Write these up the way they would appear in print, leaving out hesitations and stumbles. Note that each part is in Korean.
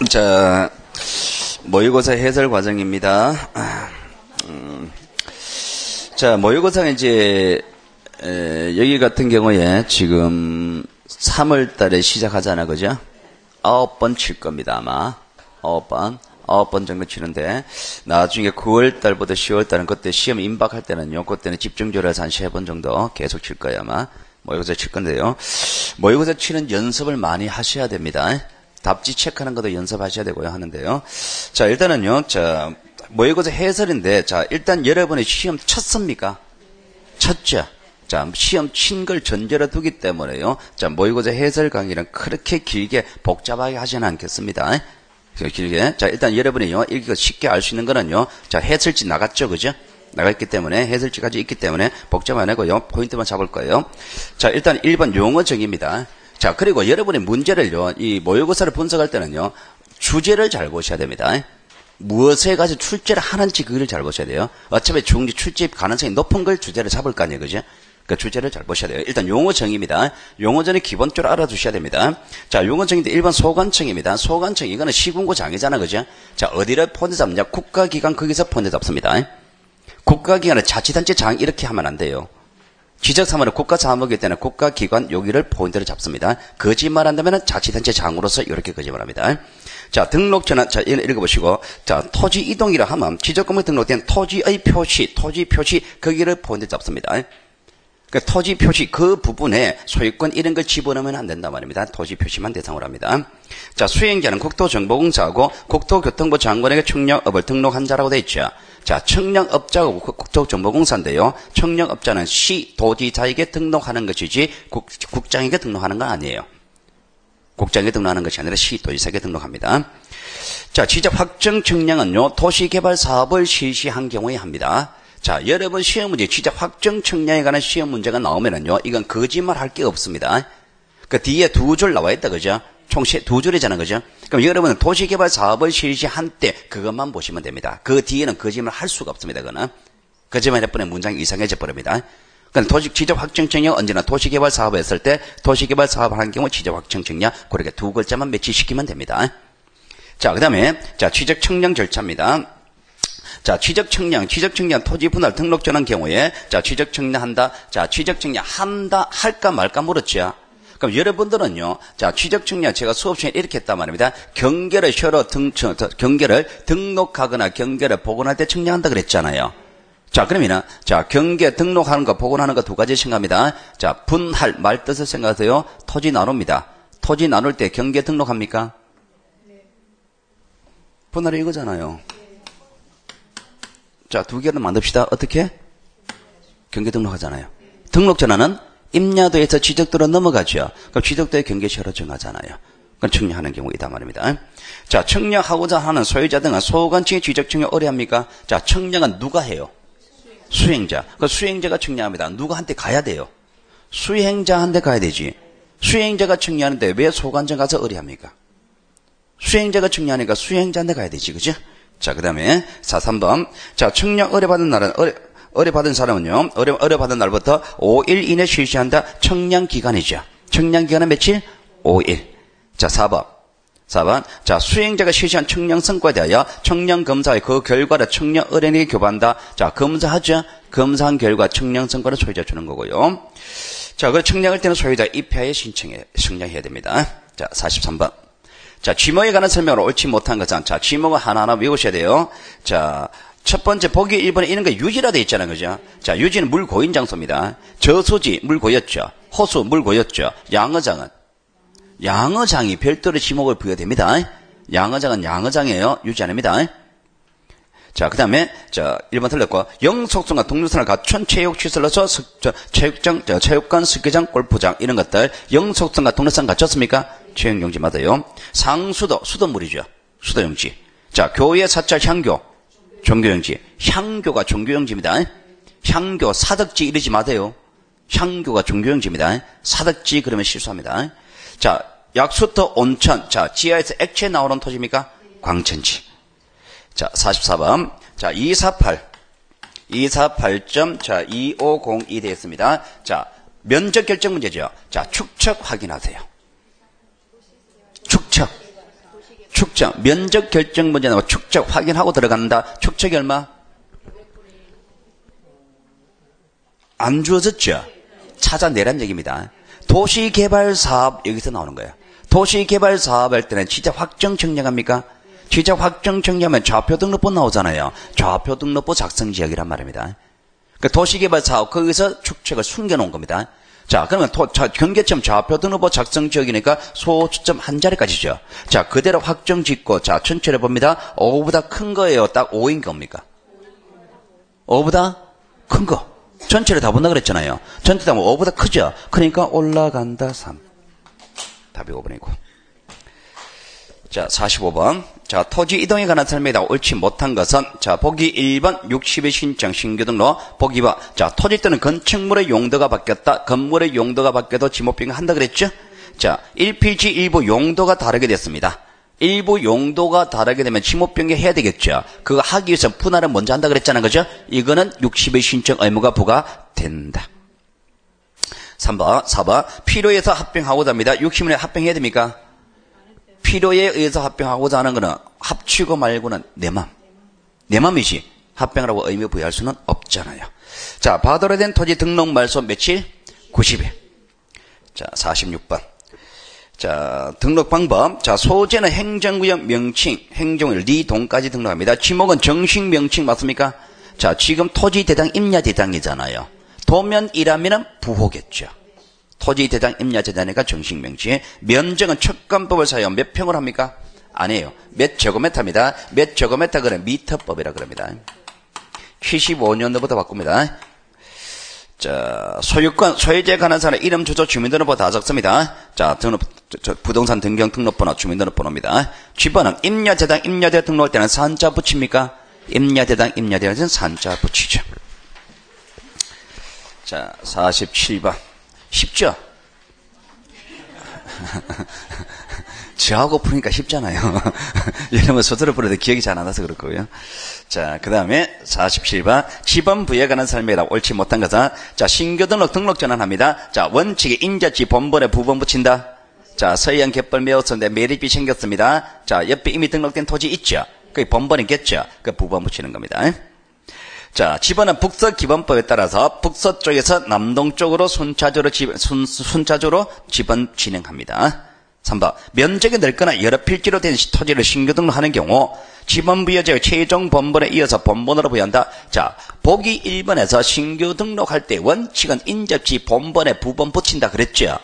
자, 모의고사 해설 과정입니다. 자, 모의고사는 이제, 여기 같은 경우에 지금 3월 달에 시작하잖아, 그죠? 9번 칠 겁니다, 아마. 9번 정도 치는데, 나중에 9월 달부터 10월 달은 그때 시험 임박할 때는요, 그때는 집중적으로 해서 한 3번 정도 계속 칠 거예요, 아마. 모의고사 칠 건데요. 모의고사 치는 연습을 많이 하셔야 됩니다. 답지 체크하는 것도 연습하셔야 되고요, 하는데요. 자, 일단은요, 자, 모의고사 해설인데, 자, 일단 여러분의 시험 쳤습니까? 쳤죠? 자, 시험 친 걸 전제로 두기 때문에요. 자, 모의고사 해설 강의는 그렇게 길게 복잡하게 하지는 않겠습니다. 길게. 자, 일단 여러분이요, 이거 쉽게 알 수 있는 거는요, 자, 해설지 나갔죠, 그죠? 나갔기 때문에, 해설지까지 있기 때문에 복잡 안 하고요, 포인트만 잡을 거예요. 자, 일단 1번 용어 정의입니다. 자, 그리고 여러분의 문제를요, 이 모의고사를 분석할 때는요, 주제를 잘 보셔야 됩니다. 무엇에 가지고 출제를 하는지 그걸 잘 보셔야 돼요. 어차피 중지 출제 가능성이 높은 걸 주제를 잡을 거 아니에요, 그죠? 그 주제를 잘 보셔야 돼요. 일단 용어 정의입니다. 용어 정의 기본적으로 알아두셔야 됩니다. 자, 용어 정의인데 1번 소관청입니다. 소관청, 이거는 시군구 장이잖아, 그죠? 자, 어디를 포인트 잡느냐? 국가기관, 거기서 포인트 잡습니다. 국가기관은 자치단체 장, 이렇게 하면 안 돼요. 지적사무는 국가사무이기 때문에 국가기관 여기를 포인트를 잡습니다. 거짓말 한다면 자치단체 장으로서 이렇게 거짓말합니다. 자, 등록처는, 자, 읽어보시고, 자, 토지 이동이라 하면 지적건물에 등록된 토지의 표시, 토지 표시, 거기를 포인트 잡습니다. 그 토지 표시 그 부분에 소유권 이런 걸 집어넣으면 안 된단 말입니다. 토지 표시만 대상으로 합니다. 자, 수행자는 국토정보공사하고 국토교통부 장관에게 청량업을 등록한 자라고 되어 있죠. 자, 청량업자하고 국토정보공사인데요. 청량업자는 시, 도지사에게 등록하는 것이지 국장에게 등록하는 건 아니에요. 국장에게 등록하는 것이 아니라 시, 도지사에게 등록합니다. 자, 지적 확정 청량은요, 도시개발 사업을 실시한 경우에 합니다. 자, 여러분 시험 문제 지적 확정 청량에 관한 시험 문제가 나오면은요, 이건 거짓말 할 게 없습니다. 그 뒤에 두 줄 나와 있다, 그죠? 총 두 줄이잖아, 그죠? 그럼 여러분은 도시개발 사업을 실시한 때 그것만 보시면 됩니다. 그 뒤에는 거짓말 할 수가 없습니다, 그거는. 거짓말 할 뿐에 문장이 이상해져 버립니다. 그러니까 지적 확정 청량 언제나 도시개발 사업을 했을 때 도시개발 사업을 한 경우 지적 확정 청량 그렇게 두 글자만 매치시키면 됩니다. 자, 그 다음에, 자, 취적 청량 절차입니다. 자, 취적 청량 토지 분할 등록 전환 경우에, 자, 취적 청량한다. 자, 취적 청량한다, 할까 말까 물었죠. 그럼 여러분들은요, 자, 취적 청량 제가 수업 중에 이렇게 했단 말입니다. 경계를 경계를 등록하거나 경계를 복원할 때 청량한다 그랬잖아요. 자, 그러면은, 자, 경계 등록하는 거, 복원하는 거 두 가지 생각합니다. 자, 분할, 말 뜻을 생각하세요. 토지 나눕니다. 토지 나눌 때 경계 등록합니까? 분할이 이거잖아요. 자, 두 개를 만듭시다. 어떻게? 경계 등록하잖아요. 등록 전환은 임야도에서 지적도로 넘어가죠. 그럼 지적도의 경계시효로 정하잖아요. 그건 청량하는 경우이다 말입니다. 자, 청량하고자 하는 소유자 등은 소관청의 지적 청량 의뢰합니까? 자, 청량은 누가 해요? 수행자. 그 수행자가 청량합니다. 누구한테 가야 돼요? 수행자한테 가야 되지. 수행자가 청량하는데 왜 소관청 가서 의뢰합니까? 수행자가 청량하니까 수행자한테 가야 되지, 그죠? 자, 그 다음에 3번. 자, 청량 의뢰받은 날은, 의뢰받은 사람은요, 의뢰받은 날부터 5일 이내 실시한다. 청량기간이죠. 청량기간은 며칠? 5일. 자, 4번. 자, 수행자가 실시한 청량 성과에 대하여 청량검사의 그 결과를 청량 의뢰인에게 교부한다. 자, 검사하죠. 검사한 결과 청량 성과를 소유자 주는 거고요. 자, 그 청량할 때는 소유자 입회하에 청량해야 됩니다. 자, 43번. 자, 지목에 관한 설명을 옳지 못한 것은, 자, 지목을 하나하나 외우셔야 돼요. 자, 첫 번째, 보기 1번에 이런 거 유지라 돼 있잖아요, 그죠? 자, 유지는 물 고인 장소입니다. 저수지, 물 고였죠. 호수, 물 고였죠. 양어장이 별도로 지목을 부여됩니다. 양어장은 양어장이에요. 유지 안 합니다. 자, 그 다음에, 자, 1번 틀렸고, 영속성과 독립성을 갖춘 체육시설로서 체육장, 체육관, 스키장, 골프장, 이런 것들, 영속성과 독립성 갖췄습니까? 체육용지 맞아요. 상수도, 수도물이죠. 수도용지. 자, 교회, 사찰, 향교, 종교용지. 향교가 종교용지입니다. 향교, 사덕지 이러지 마세요. 향교가 종교용지입니다. 사덕지 그러면 실수합니다. 자, 약수터, 온천. 자, 지하에서 액체 나오는 토지입니까? 광천지. 자, 44번. 자, 248점, 자, 2502 되겠습니다. 자, 면적 결정 문제죠. 자, 축척 확인하세요. 축척. 축적, 면적 결정 문제 나오고 축적 확인하고 들어간다. 축적이 얼마? 안 주어졌죠? 찾아내란 얘기입니다. 도시개발사업 여기서 나오는 거예요. 도시개발사업 할 때는 진짜 확정 청량합니까? 진짜 확정 청량하면 좌표 등록부 나오잖아요. 좌표 등록부 작성 지역이란 말입니다. 그러니까 도시개발사업 거기서 축적을 숨겨놓은 겁니다. 자, 그러면 경계점 좌표 등록부 작성 지역이니까 소수점 한 자리까지죠. 자, 그대로 확정 짓고 자 전체를 봅니다. 5보다 큰 거예요. 딱 5인 겁니까? 5보다 큰 거. 전체를 다 본다 그랬잖아요. 전체 다 5보다 크죠. 그러니까 올라간다 3. 답이 5번이고. 자, 45번. 자, 토지 이동에 관한 설명이다. 옳지 못한 것은 자, 보기 1번 60의 신청 신규 등록. 보기 2번. 자, 토지 또는 건축물의 용도가 바뀌었다. 건물의 용도가 바뀌어도 지목변경 한다 그랬죠? 자, 1필지 일부 용도가 다르게 됐습니다. 일부 용도가 다르게 되면 지목변경 해야 되겠죠. 그거 하기 위해서 분할을 먼저 한다 그랬잖아요. 그죠? 이거는 60의 신청 의무가 부과된다. 3번, 4번. 필요해서 합병하고자 합니다. 60일에 합병해야 됩니까? 필요에 의해서 합병하고자 하는 거는 합치고 말고는 내 맘이지. 합병하라고 의미 부여할 수는 없잖아요. 자, 받으려 된 토지 등록 말소 며칠? 90일. 자, 46번. 자, 등록 방법. 자, 소재는 행정구역 명칭, 행정구역 리동까지 등록합니다. 지목은 정식 명칭 맞습니까? 자, 지금 토지 대장 임야 대장이잖아요. 도면이라면은 부호겠죠. 토지 대장 임야 대장이니까 정식 명칭. 면적은 척간법을 사용 몇 평을 합니까? 아니에요. 몇 제곱미터입니다. 몇 제곱미터 그래 미터법이라 그럽니다. 75년도부터 바꿉니다. 자, 소유권, 소유자에 관한 사람 이름, 주소, 주민등록번호 다 적습니다. 자, 부동산 등경 등록번호, 주민등록번호입니다. G번은 임야대당, 임야대 등록할 때는 산자 붙입니까? 임야대당, 임야대는 산자 붙이죠. 자, 47번. 쉽죠? 저하고 푸니까 쉽잖아요. 여러분 소설을 부르도 기억이 잘 안 나서 그렇고요. 자, 그 다음에 47번. 지번부에 관한 설명이다. 옳지 못한 것은 자, 신규 등록 전환합니다. 자, 원칙에 인자지 본번에 부번 붙인다. 자, 서해안 갯벌 메웠었는데 매립이 생겼습니다. 자, 옆에 이미 등록된 토지 있죠? 그게 본번이겠죠? 그 부번 붙이는 겁니다. 자, 지번은 북서기번법에 따라서 북서쪽에서 남동쪽으로 순차적으로 지번 진행합니다. 3번. 면적이 넓거나 여러 필지로 된 토지를 신규 등록하는 경우 지번 부여자의 최종 본번에 이어서 본번으로 부여한다. 자, 보기 1번에서 신규 등록할 때 원칙은 인접지 본번에 부번 붙인다 그랬죠.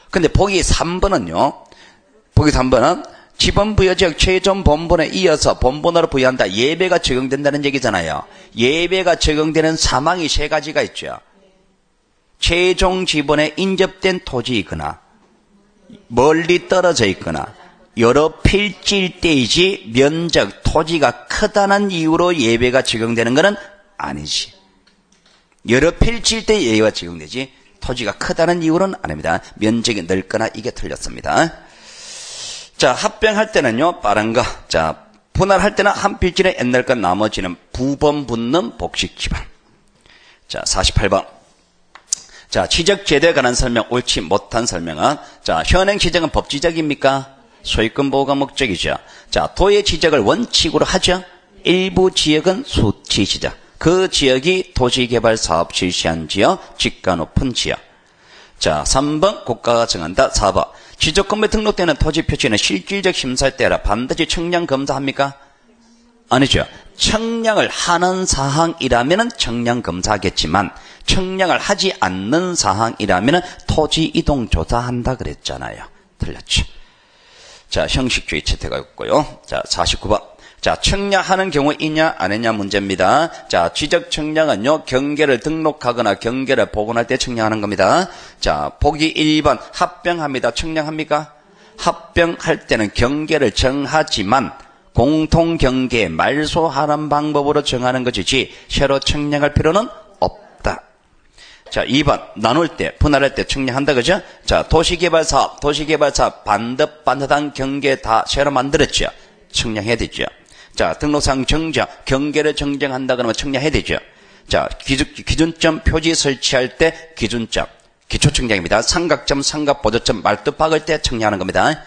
근데 보기 3번은요. 보기 3번은 지번 부여지역 최종 본번에 이어서 본번으로 부여한다. 예배가 적용된다는 얘기잖아요. 예배가 적용되는 사망이 세 가지가 있죠. 최종 지번에 인접된 토지이거나 멀리 떨어져 있거나 여러 필지일 때이지 면적, 토지가 크다는 이유로 예배가 적용되는 것은 아니지. 여러 필지일 때 예배가 적용되지 토지가 크다는 이유는 아닙니다. 면적이 넓거나 이게 틀렸습니다. 자, 합병할 때는요, 빠른 거. 자, 분할할 때는 한 필지는 옛날 것 나머지는 부번 붙는 복식 기반. 자, 48번. 자, 지적 제도에 관한 설명, 옳지 못한 설명은 자, 현행 지적은 법 지적입니까? 소유권 보호가 목적이죠. 자, 도의 지적을 원칙으로 하죠. 일부 지역은 수치 지적. 그 지역이 도시개발 사업 실시한 지역, 지가 높은 지역. 자, 3번 국가가 정한다. 4번. 지적건물에 등록되는 토지 표시는 실질적 심사에 따라 반드시 청량 검사합니까? 아니죠. 청량을 하는 사항이라면 청량 검사하겠지만 청량을 하지 않는 사항이라면 토지 이동 조사한다 그랬잖아요. 틀렸죠. 자, 형식주의 채택가 있고요. 자, 49번. 자, 청량하는 경우이냐 아니냐 문제입니다. 자, 지적 청량은요, 경계를 등록하거나 경계를 복원할 때 청량하는 겁니다. 자, 보기 1번 합병합니다. 청량합니까? 합병할 때는 경계를 정하지만 공통경계에 말소하는 방법으로 정하는 것이지 새로 청량할 필요는 없다. 자, 2번 나눌 때, 분할할 때 청량한다 그죠? 자, 도시개발사업 반듯반듯한 경계 다 새로 만들었죠. 청량해야 되죠. 자, 등록상 정정, 경계를 정정한다 그러면 청량해야 되죠. 자, 기준점 표지 설치할 때 기준점, 기초청량입니다. 삼각점, 삼각보조점, 말뚝 박을 때 청량하는 겁니다.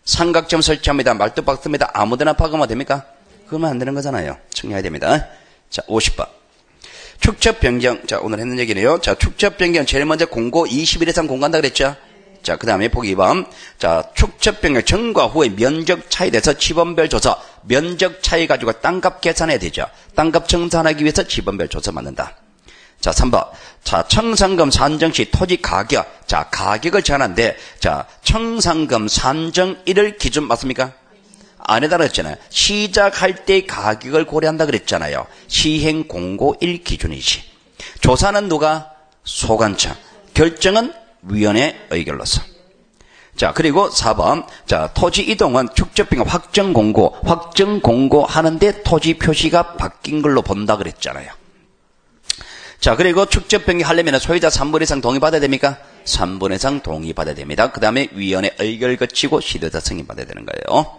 삼각점 설치합니다. 말뚝 박습니다. 아무데나 박으면 됩니까? 그러면 안 되는 거잖아요. 청량해야 됩니다. 자, 50번. 축적 변경. 자, 오늘 했는 얘기네요. 자, 축적 변경. 제일 먼저 공고 20일 이상 공고한다 그랬죠? 자, 그 다음에 보기 2번. 자, 축적 변경 전과 후의 면적 차이에 대해서 지번별 조서. 면적 차이 가지고 땅값 계산해야 되죠. 땅값 청산하기 위해서 지번별 조서 만든다. 자, 3번. 자, 청산금 산정 시 토지 가격. 자, 가격을 정하는데, 자, 청산금 산정일을 기준 맞습니까? 안에다 그랬잖아요. 시작할 때 가격을 고려한다 그랬잖아요. 시행 공고일 기준이지. 조사는 누가? 소관청. 결정은 위원회 의결로서. 자, 그리고 4번. 자, 토지 이동은 축적병 확정 공고 하는데 토지 표시가 바뀐 걸로 본다 그랬잖아요. 자, 그리고 축적병이 하려면 소유자 3분 이상 동의받아야 됩니까? 3분 이상 동의받아야 됩니다. 그 다음에 위원회 의결 거치고 시도자 승인받아야 되는 거예요.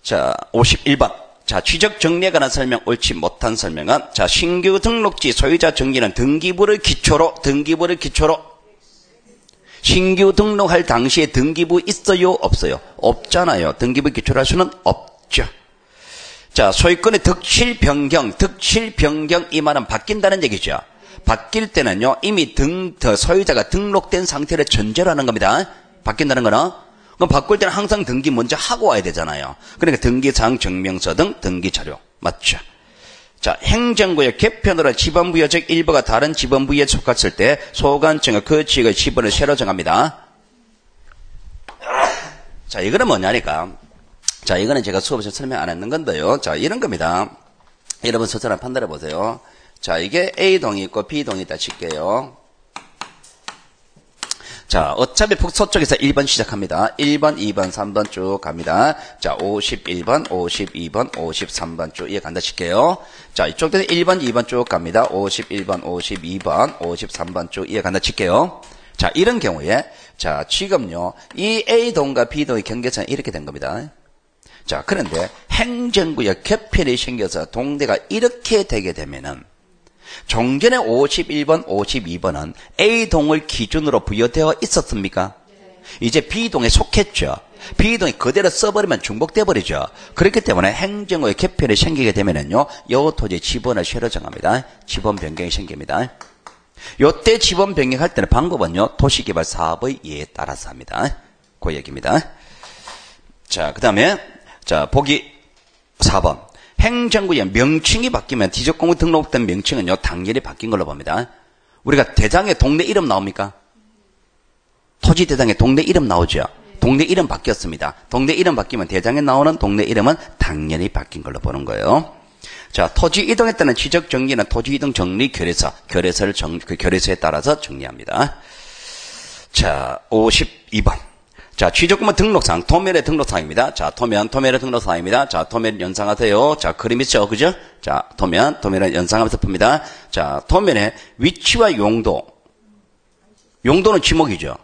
자, 51번. 자, 취적 정리에 관한 설명, 옳지 못한 설명은, 자, 신규 등록지 소유자 정리는 등기부를 기초로, 신규 등록할 당시에 등기부 있어요? 없어요? 없잖아요. 등기부 기초로 할 수는 없죠. 자, 소유권의 득실 변경 이 말은 바뀐다는 얘기죠. 바뀔 때는요, 이미 소유자가 등록된 상태를 전제로 하는 겁니다. 바뀐다는 거는. 그럼 바꿀 때는 항상 등기 먼저 하고 와야 되잖아요. 그러니까 등기사항 증명서 등 등기자료. 맞죠? 자, 행정구역 개편으로 지번부여적 일부가 다른 지번부에 속했을 때 소관청은 그 지역의 지번을 새로 정합니다. 자, 이거는 뭐냐니까. 자, 이거는 제가 수업에서 설명 안 했는 건데요. 자, 이런 겁니다. 여러분 스스로 판단해 보세요. 자, 이게 A동이 있고 B동이 있다 칠게요. 자, 어차피 북서쪽에서 1번 시작합니다. 1번, 2번, 3번 쭉 갑니다. 자, 51번, 52번, 53번 쭉 이어간다 칠게요. 자, 이쪽도 1번, 2번 쭉 갑니다. 51번, 52번, 53번 쭉 이어간다 칠게요. 자, 이런 경우에, 자, 지금요, 이 A동과 B동의 경계선이 이렇게 된 겁니다. 자, 그런데 행정구역 개편이 생겨서 동대가 이렇게 되게 되면은, 종전에 51번, 52번은 A동을 기준으로 부여되어 있었습니까? 이제 B동에 속했죠. B동이 그대로 써버리면 중복돼 버리죠. 그렇기 때문에 행정구역 개편이 생기게 되면은요, 요 토지 지번을 새로 정합니다. 지번 변경이 생깁니다. 요때 지번 변경할 때는 방법은요, 도시개발 사업의 예에 따라서 합니다. 그 얘기입니다. 자, 그 다음에, 자, 보기 4번. 행정구역 명칭이 바뀌면 지적공부 등록된 명칭은요, 당연히 바뀐 걸로 봅니다. 우리가 대장에 동네 이름 나옵니까? 토지 대장에 동네 이름 나오죠. 동네 이름 바뀌었습니다. 동네 이름 바뀌면 대장에 나오는 동네 이름은 당연히 바뀐 걸로 보는 거예요. 자, 토지 이동했다는 지적 정리는 토지 이동 정리 결의서를 그 결의서에 따라서 정리합니다. 자, 52번. 자, 취득금은 등록사항, 도면의 등록사항입니다. 자, 도면의 등록사항입니다. 자, 도면 연상하세요. 자, 그림 있죠, 그죠? 자, 도면을 연상하면서 풉니다. 자, 도면의 위치와 용도. 용도는 지목이죠.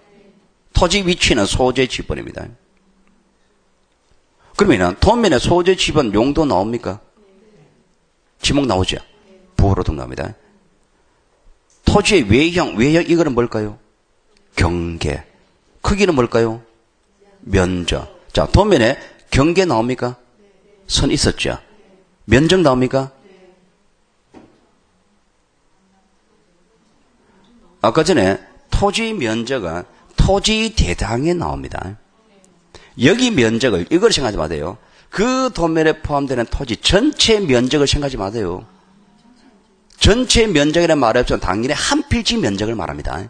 토지 위치는 소재 지번입니다. 그러면은, 도면의 소재 지번 용도 나옵니까? 지목 나오죠? 부호로 등록합니다. 토지의 외형, 이거는 뭘까요? 경계. 크기는 뭘까요? 면적. 자, 도면에 경계 나옵니까? 선 있었죠. 면적 나옵니까? 아까 전에 토지 면적은 토지 대장에 나옵니다. 여기 면적을, 이걸 생각하지 마세요. 그 도면에 포함되는 토지 전체 면적을 생각하지 마세요. 전체 면적이라는 말이 없으면 당연히 한 필지 면적을 말합니다.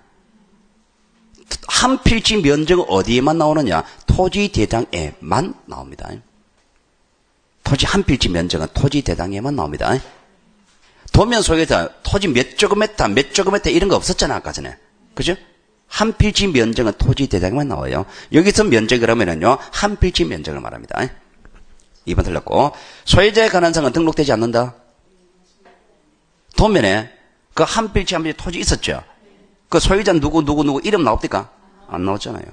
한 필지 면적은 어디에만 나오느냐? 토지 대장에만 나옵니다. 토지 한 필지 면적은 토지 대장에만 나옵니다. 도면 속에서 토지 몇 조그메타 이런 거 없었잖아, 아까 전에. 그죠? 한 필지 면적은 토지 대장에만 나와요. 여기서 면적이라면요, 한 필지 면적을 말합니다. 2번 틀렸고, 소유자의 관한상은 등록되지 않는다. 도면에 그 한 필지 토지 있었죠? 그 소유자 누구 이름 나옵니까? 안 나오잖아요.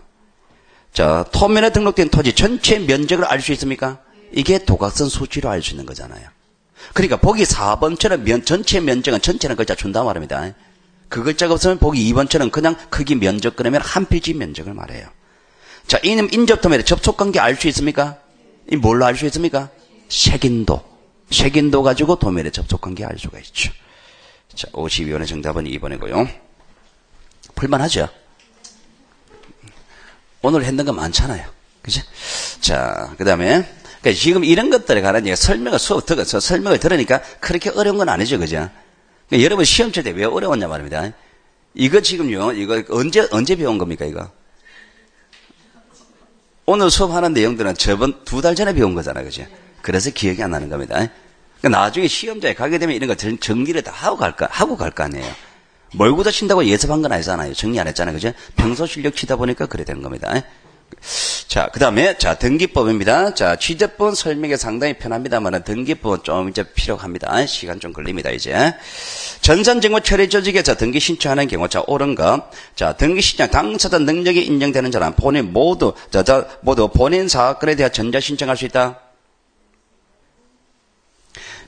자, 도면에 등록된 토지 전체 면적을 알 수 있습니까? 이게 도각선 수치로 알 수 있는 거잖아요. 그러니까 보기 4번처럼 전체 면적은 전체는 글자 준다 말입니다. 그 글자가 없으면 보기 2번처럼 그냥 크기 면적 그러면 한 필지 면적을 말해요. 자, 이름 인접도면에 접촉관계 알 수 있습니까? 이 뭘로 알 수 있습니까? 색인도. 색인도 가지고 도면에 접촉관계 알 수가 있죠. 자, 52번의 정답은 2번이고요. 풀만하죠? 오늘 했는 거 많잖아요. 그죠? 자, 그 다음에, 그러니까 지금 이런 것들에 관한 설명을 설명을 들으니까 그렇게 어려운 건 아니죠. 그죠? 그러니까 여러분 시험 칠 때 왜 어려웠냐 말입니다. 이거 지금요, 이거 언제 배운 겁니까, 이거? 오늘 수업하는 내용들은 저번 2달 전에 배운 거잖아요. 그죠? 그래서 기억이 안 나는 겁니다. 그러니까 나중에 시험장에 가게 되면 이런 거 정리를 다 하고 갈 거 아니에요. 몰고다 친다고 예습한 건 아니잖아요. 정리 안 했잖아요. 그죠? 평소 실력 치다 보니까 그래 되는 겁니다. 자, 그 다음에, 자, 등기법입니다. 자, 취재법은 설명이 상당히 편합니다만, 등기법은 좀 이제 필요합니다. 시간 좀 걸립니다, 이제. 전산정보 처리 조직에서 등기 신청하는 경우, 자, 옳은 거. 자, 등기 신청 당사자 능력이 인정되는 자는 본인 모두 본인 사건에 대한 전자 신청할 수 있다.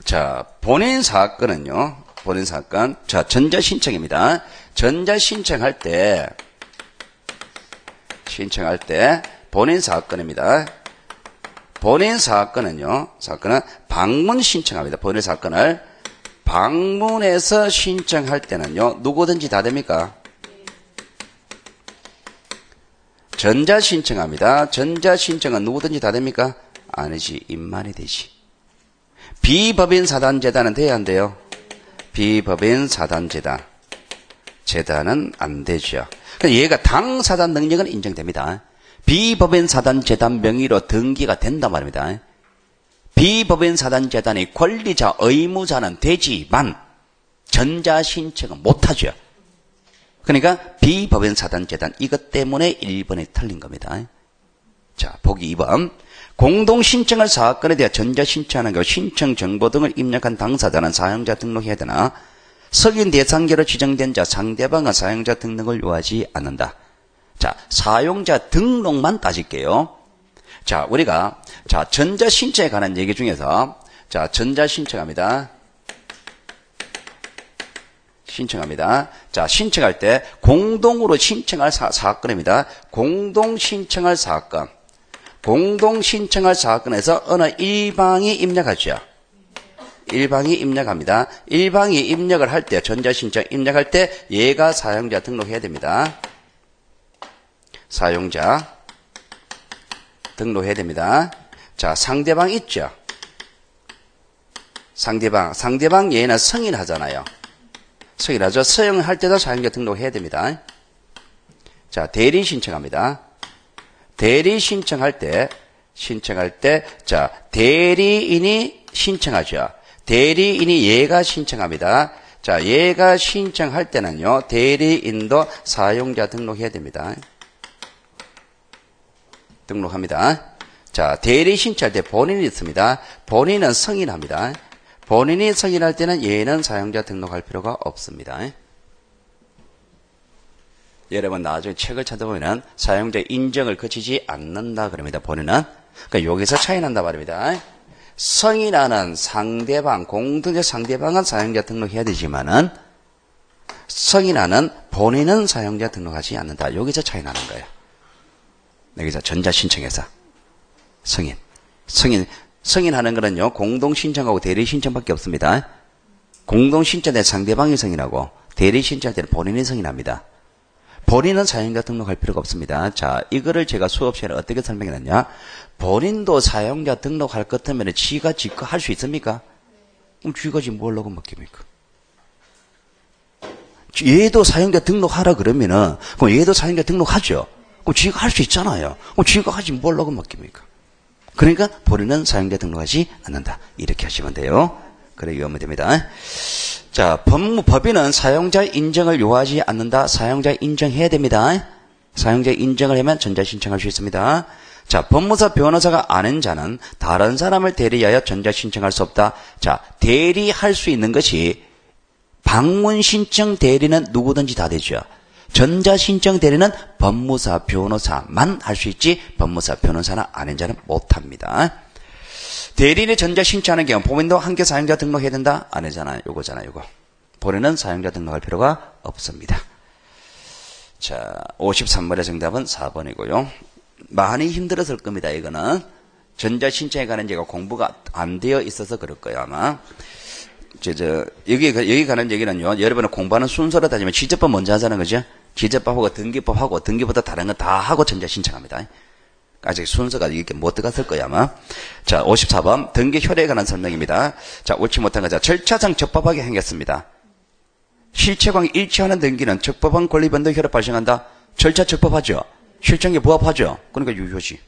자, 본인 사건은요, 본인 사건. 자, 전자 신청입니다. 전자 신청할 때, 본인 사건입니다. 본인 사건은요, 사건은 방문 신청합니다. 본인 사건을 방문해서 신청할 때는요, 누구든지 다 됩니까? 전자 신청합니다. 전자 신청은 누구든지 다 됩니까? 아니지, 입만이 되지. 비법인 사단재단은 돼야 안 돼요? 비법인 사단재단. 재단은 안 되죠. 얘가 당사단 능력은 인정됩니다. 비법인 사단재단 명의로 등기가 된단 말입니다. 비법인 사단재단의 권리자, 의무자는 되지만 전자신청은 못하죠. 그러니까 비법인 사단재단 이것 때문에 1번이 틀린 겁니다. 자, 보기 2번. 공동신청할 사건에 대해 전자신청하는 경우 신청 정보 등을 입력한 당사자는 사용자 등록해야 되나? 석인 대상자로 지정된 자 상대방은 사용자 등록을 요하지 않는다. 자, 사용자 등록만 따질게요. 자, 우리가 전자신청에 관한 얘기 중에서 자, 전자신청합니다. 신청합니다. 자, 신청할 때 공동으로 신청할 사건입니다. 공동신청할 사건. 공동신청할 사건에서 어느 일방이 입력하죠. 일방이 입력합니다. 일방이 입력을 할 때, 전자신청 입력할 때 얘가 사용자 등록해야 됩니다. 사용자 등록해야 됩니다. 자, 상대방 있죠. 상대방 얘는 승인하잖아요. 승인하죠. 서형할 때도 사용자 등록해야 됩니다. 자, 대리 신청합니다. 대리 신청할 때, 자, 대리인이 신청하죠. 대리인이 얘가 신청합니다. 자, 얘가 신청할 때는요, 대리인도 사용자 등록해야 됩니다. 등록합니다. 자, 대리 신청할 때 본인이 있습니다. 본인은 승인합니다. 본인이 승인할 때는 얘는 사용자 등록할 필요가 없습니다. 여러분 나중에 책을 찾아보면 사용자 인정을 거치지 않는다 그럽니다. 본인은. 그러니까 여기서 차이 난다 말입니다. 승인하는 상대방, 공동적 상대방은 사용자 등록해야 되지만은 승인하는 본인은 사용자 등록하지 않는다. 여기서 차이 나는 거예요. 여기서 전자신청에서 승인하는 거는요, 공동신청하고 대리신청밖에 없습니다. 공동신청할 때 상대방이 승인하고 대리신청할 때는 본인이 승인합니다. 본인은 사용자 등록할 필요가 없습니다. 자, 이거를 제가 수업 시간에 어떻게 설명했느냐? 본인도 사용자 등록할 것 같으면 지가 지거 할 수 있습니까? 그럼 지가 지금 뭘 하고 맡깁니까? 얘도 사용자 등록하라 그러면은, 그럼 얘도 사용자 등록하죠? 그럼 지가 할 수 있잖아요. 그럼 지가 하지 뭘 하고 맡깁니까? 그러니까 본인은 사용자 등록하지 않는다. 이렇게 하시면 돼요. 그래, 이해하면 됩니다. 자, 법인은 사용자 인정을 요하지 않는다. 사용자 인정해야 됩니다. 사용자 인정을 하면 전자신청할 수 있습니다. 자, 법무사 변호사가 아는 자는 다른 사람을 대리하여 전자신청할 수 없다. 자, 대리할 수 있는 것이 방문신청 대리는 누구든지 다 되죠. 전자신청 대리는 법무사 변호사만 할 수 있지 법무사 변호사는 아는 자는 못합니다. 대리인이 전자신청하는 경우 본인도 함께 사용자 등록해야 된다? 안 하잖아요. 요거잖아요. 요거. 본인은 사용자 등록할 필요가 없습니다. 자, 53번의 정답은 4번이고요. 많이 힘들었을 겁니다. 이거는 전자신청에 관한 제가 공부가 안 되어 있어서 그럴 거예요 아마. 여기 가는 얘기는요, 여러분은 공부하는 순서로 따지면 취재법 먼저 하자는 거죠. 취재법하고 등기법하고 등기보다 다른 거 다 하고 전자신청합니다. 아직 순서가 이렇게 못 들어갔을 거예요 아마. 자, 54번 등기 효력에 관한 설명입니다. 자, 옳지 못한 거. 자, 절차상 적법하게 행했습니다. 실체관계 일치하는 등기는 적법한 권리변동 효력 발생한다. 절차 적법하죠. 실정에 부합하죠. 그러니까 유효지.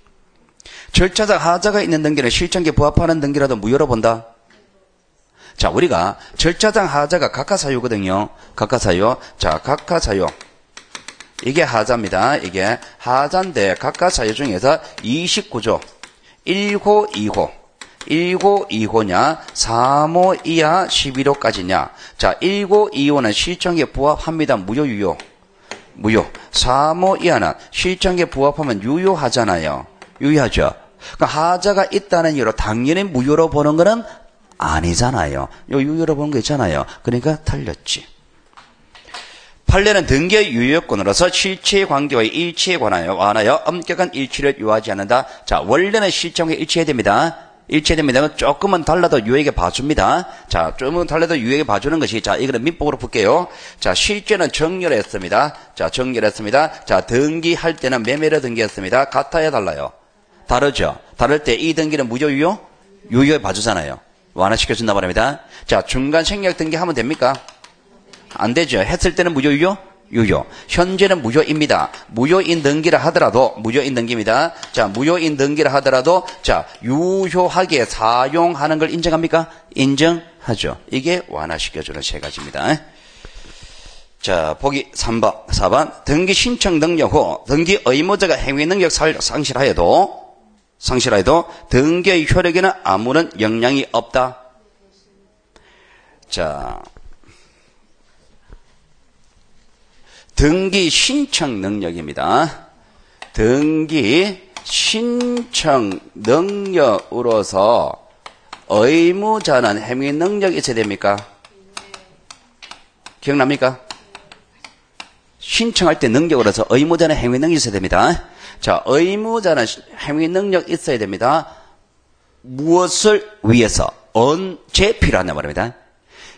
절차상 하자가 있는 등기는 실정에 부합하는 등기라도 무효로 본다. 자, 우리가 절차상 하자가 각하사유거든요. 각하사유. 자, 각하사유. 이게 하자입니다. 이게 하자인데 각하사유 중에서 29조 1호, 2호. 1호, 2호냐, 3호 이하 11호까지냐. 자, 1호, 2호는 실정에 부합합니다. 무효, 유효. 무효. 3호 이하는 실정에 부합하면 유효하잖아요. 유효하죠. 그러니까 하자가 있다는 이유로 당연히 무효로 보는 거는 아니잖아요. 요 유효로 보는 거 있잖아요. 그러니까 틀렸지. 판례는 등기의 유효권으로서 실체의 관계와 일치에 관하여 엄격한 일치를 요하지 않는다. 자, 원래는 실정에 일치해야 됩니다. 일치됩니다. 조금은 달라도 유효하게 봐줍니다. 자, 조금은 달라도 유효하게 봐주는 것이, 자, 이거는 민법으로 볼게요. 자, 실제는 정렬했습니다. 자, 정렬했습니다. 자, 등기할 때는 매매로 등기했습니다. 같아야 달라요. 다르죠? 다를 때 이 등기는 무효, 유효? 유효에 봐주잖아요. 완화시켜준다 말입니다. 자, 중간 생략 등기하면 됩니까? 안 되죠. 했을 때는 무효, 유효? 유효. 현재는 무효입니다. 무효인 등기를 하더라도, 무효인 등기입니다. 자, 무효인 등기를 하더라도, 자, 유효하게 사용하는 걸 인정합니까? 인정하죠. 이게 완화시켜주는 세 가지입니다. 자, 보기 3번, 4번. 등기 신청 능력 후, 등기 의무자가 행위 능력 상실하여도 등기의 효력에는 아무런 영향이 없다. 자, 등기 신청 능력입니다. 등기 신청 능력으로서 의무자는 행위 능력이 있어야 됩니까? 기억납니까? 신청할 때 능력으로서 의무자는 행위 능력이 있어야 됩니다. 자, 의무자는 행위 능력 있어야 됩니다. 무엇을 위해서? 언제 필요하냐 말입니다.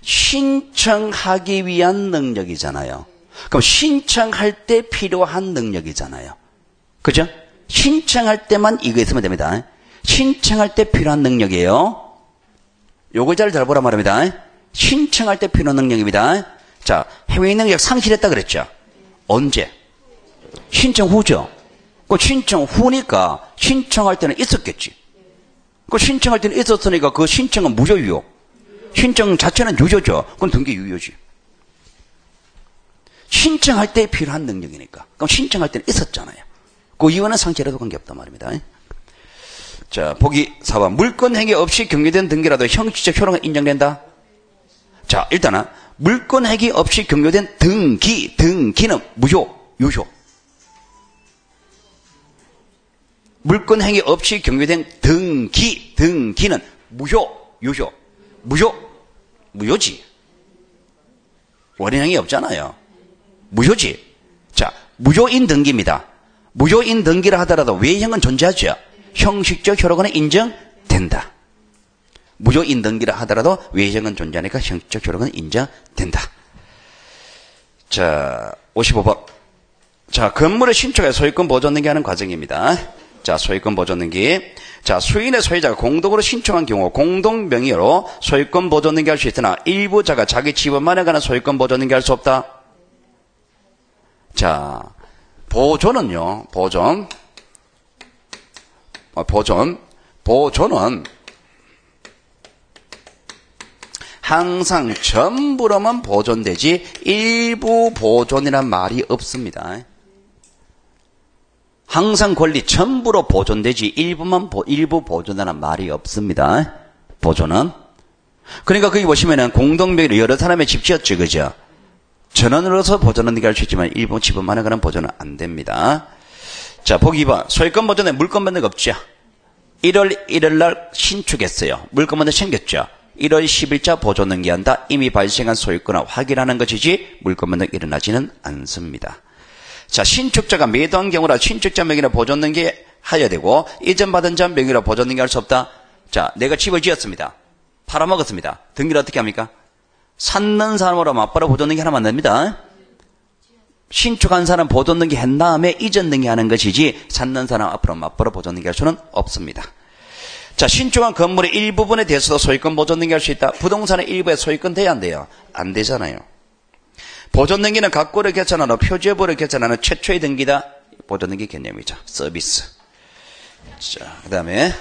신청하기 위한 능력이잖아요. 그럼 신청할 때 필요한 능력이잖아요. 그죠? 신청할 때만 이거 있으면 됩니다. 신청할 때 필요한 능력이에요. 요걸 잘 보라 말입니다. 신청할 때 필요한 능력입니다. 자, 행위 능력 상실했다 그랬죠? 언제? 신청 후죠. 그 신청 후니까 신청할 때는 있었겠지. 그 신청할 때는 있었으니까 그 신청은 무효, 유효. 신청 자체는 유효죠. 그건 등기 유효지. 신청할 때 필요한 능력이니까. 그럼 신청할 때는 있었잖아요. 그 이유는 상실해도 관계없단 말입니다. 자, 보기 4번. 물권행위 없이 경료된 등기라도 형식적 효력은 인정된다. 자, 일단은 물권행위 없이 경료된 등기는 무효, 유효. 물권행위 없이 경료된 등기는 무효, 유효. 무효지. 원인행위 없잖아요. 무효지. 자, 무효인 등기입니다. 무효인 등기를 하더라도 외형은 존재하죠. 형식적 효력은 인정된다. 무효인 등기를 하더라도 외형은 존재하니까 형식적 효력은 인정된다. 자, 55번. 자, 건물의 신축에 소유권 보존 등기하는 과정입니다. 자, 소유권 보존 등기. 자, 수인의 소유자가 공동으로 신청한 경우 공동 명의로 소유권 보존 등기할 수 있으나 일부자가 자기 지분만에 관한 소유권 보존 등기할 수 없다. 자, 보존은요, 보존은 항상 전부로만 보존되지 일부 보존이란 말이 없습니다. 항상 권리 전부로 보존되지 일부 보존이라는 말이 없습니다. 보존은. 그러니까 거기 보시면은 공동명의로 여러 사람의 집 지었죠, 그죠? 전원으로서 보존은 할 수 있지만 일부 지분만에 관한 보존은 안 됩니다. 자, 보기 2번. 소유권 보존에 물권 변동 없죠. 1월 1일 날 신축했어요. 물권 변동 생겼죠. 1월 10일자 보존 등기한다. 이미 발생한 소유권을 확인하는 것이지 물권 변동 일어나지는 않습니다. 자, 신축자가 매도한 경우라 신축자 명의로 보존 등기 하여야 되고, 이전 받은 자 명의로 보존 등기할 수 없다. 자, 내가 집을 지었습니다. 팔아먹었습니다. 등기를 어떻게 합니까? 샀는 사람으로 맞바로 보존 등기 하면 안 됩니다. 신축한 사람 보존 등기 한 다음에 이전 등기 하는 것이지, 샀는 사람 앞으로 맞바로 보존 등기 할 수는 없습니다. 자, 신축한 건물의 일부분에 대해서도 소유권 보존 등기 할 수 있다. 부동산의 일부에 소유권 돼야 안 돼요? 안 되잖아요. 보존 등기는 각구를 개천하는 표제부를 개천하는 최초의 등기다. 보존 등기 개념이죠. 서비스. 자, 그 다음에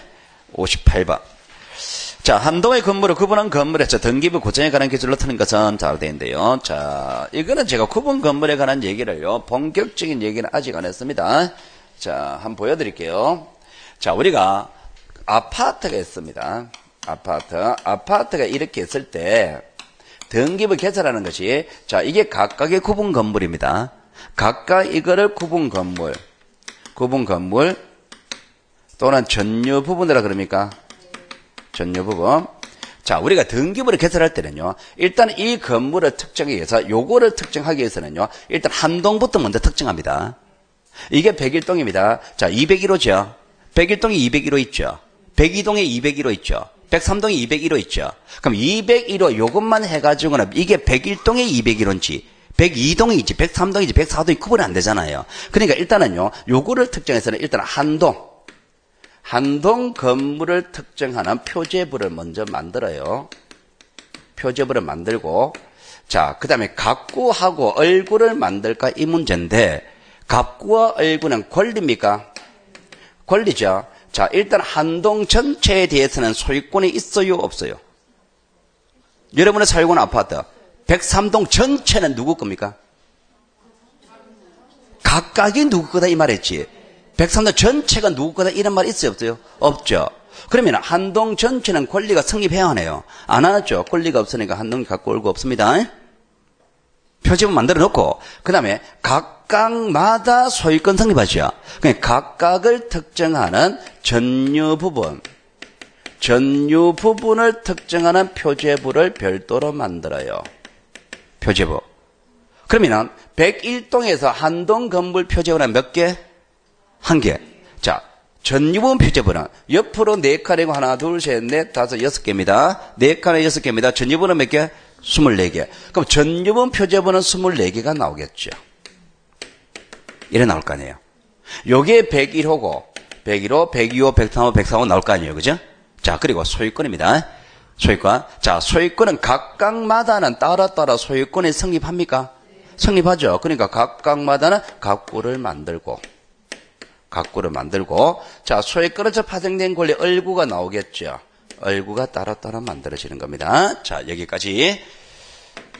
58번. 자, 한동의 건물을 구분한 건물에서 등기부 구정에 관한 기준으로 트는 것은 잘 되는데요. 자, 이거는 제가 구분 건물에 관한 얘기를요, 본격적인 얘기는 아직 안 했습니다. 자, 한번 보여드릴게요. 자, 우리가 아파트가 있습니다. 아파트가 이렇게 있을 때 등기부 개설하는 것이, 자, 이게 각각의 구분 건물입니다. 각각 이거를 구분 건물 또는 전유 부분이라 그럽니까? 전유 부분. 자, 우리가 등기부를 개설할 때는요, 일단 이 건물을 특정하기 위해서, 요거를 특정하기 위해서는요, 일단 한 동부터 먼저 특정합니다. 이게 101동입니다. 자, 201호죠. 101동에 201호 있죠. 102동에 201호 있죠. 103동에 201호 있죠. 그럼 201호 요것만 해가지고는 이게 101동에 201호인지 102동이지 103동이지 104동이 구분이 안 되잖아요. 그러니까 일단은요, 요거를 특정해서는 일단 한동 건물을 특정하는 표제부를 먼저 만들어요. 표제부를 만들고, 자, 그 다음에 갑구하고 얼구를 만들까 이 문제인데, 갑구와 얼구는 권리입니까? 권리죠. 자, 일단 한동 전체에 대해서는 소유권이 있어요, 없어요? 여러분의 살고 있는 아파트 103동 전체는 누구 겁니까? 각각이 누구 거다 이 말했지. 103동 전체가 누구 거다 이런 말 있어요, 없어요? 없죠. 그러면 한동 전체는 권리가 성립해야 하네요. 안 하죠. 권리가 없으니까 한동이 갖고 올거 없습니다. 표지문 만들어 놓고, 그 다음에 각각마다 소유권 성립하죠. 그러니까 각각을 특정하는 전유 부분을 특정하는 표제부를 별도로 만들어요. 표제부. 그러면 101동에서 한동 건물 표제부는 몇 개? 한 개. 자, 전유부분 표제부는 옆으로 4칸이고 하나, 둘, 셋, 넷, 다섯, 6개입니다. 4칸에 6개입니다. 전유부는 몇 개? 24개. 그럼 전유분 표제부는 24개가 나오겠죠. 이래 나올 거 아니에요. 요게 101호고, 101호, 102호, 103호, 104호 나올 거 아니에요. 그죠? 자, 그리고 소유권입니다. 소유권. 자, 소유권은 각각마다는 따라 소유권이 성립합니까? 성립하죠. 그러니까 각각마다는 갑구를 만들고, 자, 소유권에서 파생된 권리 얼구가 나오겠죠. 얼구가 따로 만들어지는 겁니다. 자, 여기까지.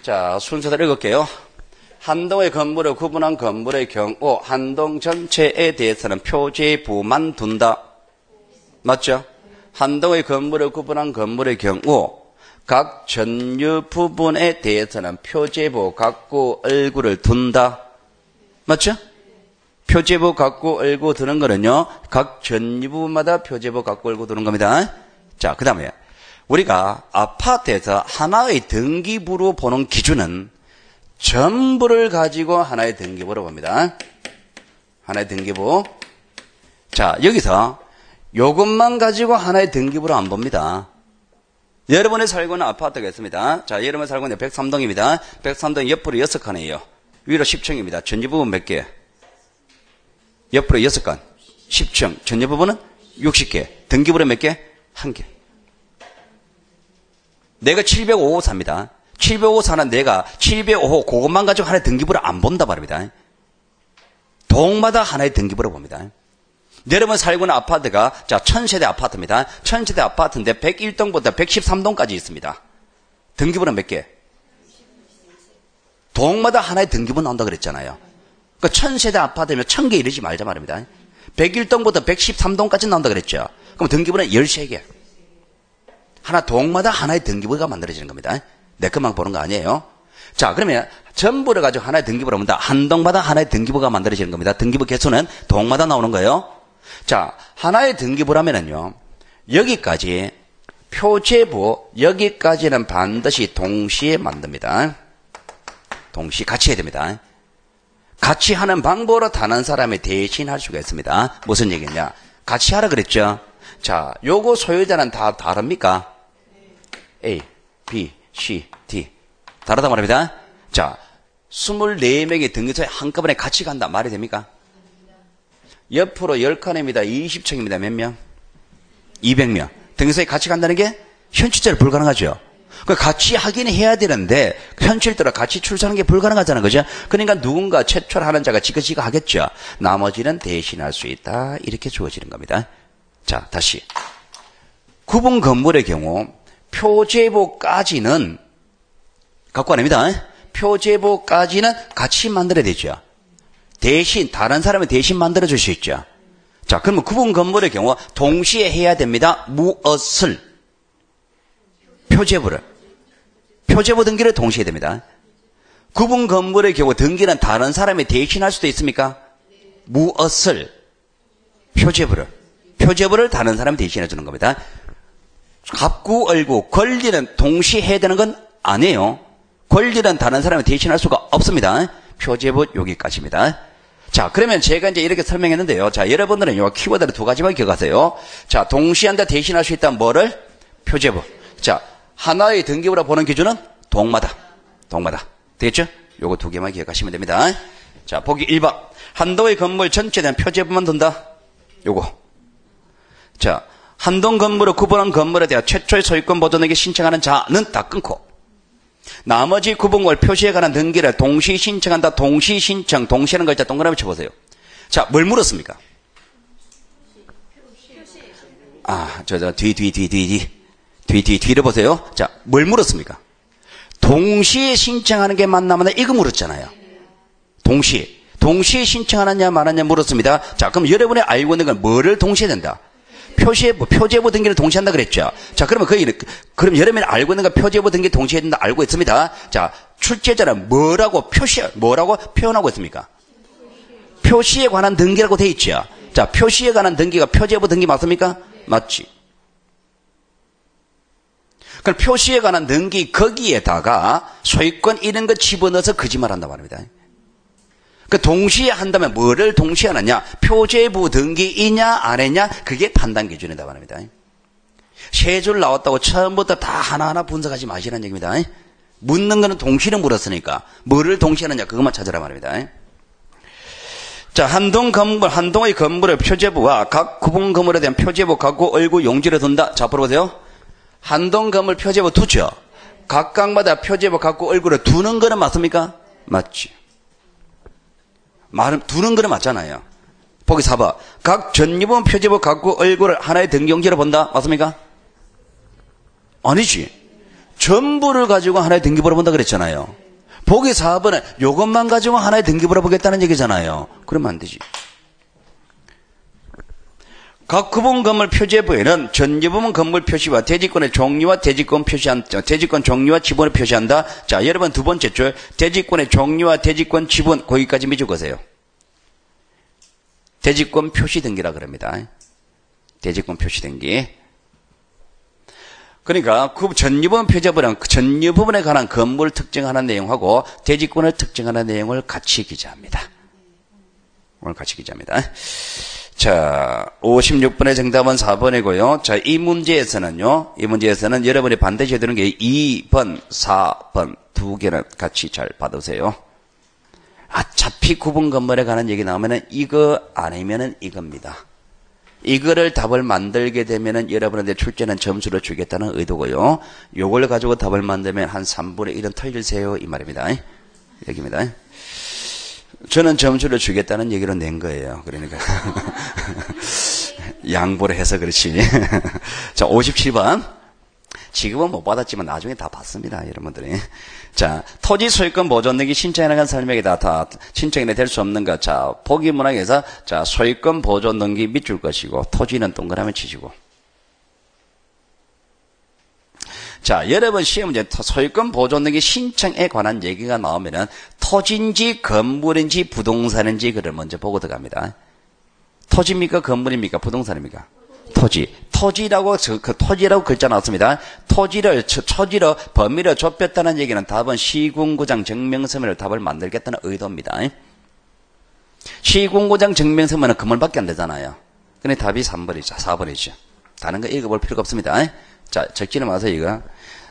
자, 순서대로 읽을게요. 한동의 건물을 구분한 건물의 경우 한동 전체에 대해서는 표제부만 둔다. 맞죠? 한동의 건물을 구분한 건물의 경우 각 전유 부분에 대해서는 표제부, 갑구, 얼구를 둔다. 맞죠? 표제부, 갑구, 얼구 두는 거는요, 각 전유 부분마다 표제부, 갑구, 얼구 두는 겁니다. 자, 그 다음에 우리가 아파트에서 하나의 등기부로 보는 기준은 전부를 가지고 하나의 등기부로 봅니다. 하나의 등기부. 자, 여기서 요것만 가지고 하나의 등기부로 안 봅니다. 여러분이 살고 있는 아파트가 있습니다. 자, 여러분이 살고 있는 103동입니다. 103동 옆으로 6칸이에요. 위로 10층입니다. 전유부분 몇 개? 옆으로 6칸. 10층. 전유부분은 60개. 등기부로 몇 개? 1개. 내가 705호 삽니다. 705호 사는 내가 705호 그것만 가지고 하나의 등기부를 안 본다 말입니다. 동마다 하나의 등기부를 봅니다. 여러분 살고 있는 아파트가, 자, 1000세대 아파트입니다. 1000세대 아파트인데 101동부터 113동까지 있습니다. 등기부는 몇 개? 동마다 하나의 등기부 나온다 그랬잖아요. 그러니까 1000세대 아파트면 1000개 이르지 말자 말입니다. 101동부터 113동까지 나온다 그랬죠. 그럼 등기부는 13개. 하나 동마다 하나의 등기부가 만들어지는 겁니다. 내 것만 보는 거 아니에요. 자, 그러면 전부를 가지고 하나의 등기부를 본다. 한 동마다 하나의 등기부가 만들어지는 겁니다. 등기부 개수는 동마다 나오는 거예요. 자, 하나의 등기부라면은요, 여기까지 표제부, 여기까지는 반드시 동시에 만듭니다. 동시에 같이 해야 됩니다. 같이 하는 방법으로 다른 사람이 대신할 수가 있습니다. 무슨 얘기냐? 같이 하라 그랬죠. 자, 요거 소유자는 다 다릅니까? A, B, C, D. 다르다 말입니다. 자, 24명의 등기소에 한꺼번에 같이 간다. 말이 됩니까? 옆으로 10칸입니다. 20층입니다. 몇 명? 200명. 등기소에 같이 간다는 게 현실적으로 불가능하죠. 같이 하긴 해야 되는데 현실대로 같이 출산하는 게 불가능하다는 거죠. 그러니까 누군가 최초로 하는 자가 지그지그 하겠죠. 나머지는 대신할 수 있다. 이렇게 주어지는 겁니다. 자, 다시. 구분 건물의 경우 표제보까지는 갖고 아닙니다. 표제보까지는 같이 만들어야 되죠. 대신 다른 사람이 대신 만들어 줄 수 있죠. 자, 그러면 구분 건물의 경우 동시에 해야 됩니다. 무엇을? 표제보 등기를 동시에 됩니다. 구분 건물의 경우 등기는 다른 사람이 대신할 수도 있습니까? 무엇을? 표제보를 다른 사람이 대신해 주는 겁니다. 갑구, 얼구, 권리는 동시에 해야 되는 건 아니에요. 권리는 다른 사람이 대신할 수가 없습니다. 표제보 여기까지입니다. 자, 그러면 제가 이제 이렇게 설명했는데요. 자, 여러분들은 요 키워드를 두 가지만 기억하세요. 자, 동시에 한다 대신할 수 있다. 뭐를? 표제보. 자, 하나의 등기부로 보는 기준은 동마다. 되겠죠? 요거 두 개만 기억하시면 됩니다. 자, 보기 1번. 한동의 건물 전체에 대한 표제부만 둔다. 요거. 자, 한동 건물을 구분한 건물에 대한 최초의 소유권 보존에게 신청하는 자는 다 끊고 나머지 구분을 표시에 관한 등기를 동시 신청한다. 동시 신청. 동시라는 글자 동그라미 쳐보세요. 자, 뭘 물었습니까? 뒤를 보세요. 자, 뭘 물었습니까? 동시에 신청하는 게 맞나 마나 이거 물었잖아요. 동시에 신청하느냐 마느냐 물었습니다. 자, 그럼 여러분이 알고 있는 건 뭐를 동시에 된다? 표제보 등기를 동시에 한다 그랬죠. 자, 그럼 여러분이 알고 있는 건 표제보 등기 동시에 된다 알고 있습니다. 자, 출제자는 뭐라고 표현하고 있습니까? 표시에 관한 등기라고 돼 있죠. 자, 표시에 관한 등기가 표제보 등기 맞습니까? 맞지. 그럼 표시에 관한 등기 거기에다가 소유권 이런 거 집어넣어서 거짓말한단 말입니다. 그 동시에 한다면 뭐를 동시에 하느냐? 표제부 등기이냐 안 했냐? 그게 판단 기준이다 말입니다. 세 줄 나왔다고 처음부터 다 하나하나 분석하지 마시라는 얘기입니다. 묻는 거는 동시에 물었으니까 뭐를 동시에 하느냐 그것만 찾으라 말입니다. 자, 한동의 건물의 표제부와 각 구분 건물에 대한 표제부, 각구, 얼구, 용지를 둔다. 자, 앞으로 보세요. 한동 건물 표제부 두죠. 각각마다 표제부, 각구, 얼구를 두는 거는 맞습니까? 맞지. 두는 거는 맞잖아요. 보기 4번. 각 전유분 표제부, 각구, 얼구를 하나의 등기용지로 본다. 맞습니까? 아니지. 전부를 가지고 하나의 등기부로 본다 그랬잖아요. 보기 4번은 이것만 가지고 하나의 등기부로 보겠다는 얘기잖아요. 그러면 안 되지. 각 구분 건물 표제부에는 전유분 건물 표시와 대지권의 종류와 대지권 종류와 지분을 표시한다. 자, 여러분 두 번째 줄 대지권의 종류와 대지권 지분 거기까지 미적으세요. 대지권 표시 등기라 그럽니다. 대지권 표시 등기. 그러니까 그 전유분 표제부는 전유 부분에 관한 건물을 특정하는 내용하고 대지권을 특정하는 내용을 같이 기재합니다. 오늘 같이 기재합니다. 자, 56번의 정답은 4번이고요. 자, 이 문제에서는 여러분이 반드시 해야 되는 게 2번, 4번 두 개는 같이 잘 받으세요. 어차피 구분 건물에 관한 얘기 나오면은 이거 아니면은 이겁니다. 이거를 답을 만들게 되면은 여러분한테 출제는 점수를 주겠다는 의도고요. 요걸 가지고 답을 만들면 한 3분의 1은 틀리세요. 이 말입니다. 여기입니다. 저는 점수를 주겠다는 얘기로 낸 거예요. 그러니까. 양보를 해서 그렇지. 자, 57번. 지금은 못 받았지만 나중에 다 받습니다. 여러분들이. 자, 토지 소유권 보존 등기 신청에 관한 설명이다. 다 신청이 될 수 없는 것. 자, 보기 문항에서 자, 소유권 보존 등기 밑줄 것이고 토지는 동그라미 치시고. 자, 여러분 시험 문제 소유권 보존 등기 신청에 관한 얘기가 나오면은 토지인지 건물인지 부동산인지 그걸 먼저 보고 들어갑니다. 토지입니까? 건물입니까? 부동산입니까? 토지. 토지라고 글자 나왔습니다. 토지를 범위를 좁혔다는 얘기는 답은 시군구장 증명서면을 답을 만들겠다는 의도입니다. 시군구장 증명서면은 건물밖에 안 되잖아요. 근데 답이 3번이죠. 4번이죠. 다른 거 읽어볼 필요가 없습니다. 자, 적지는 마세요, 이거.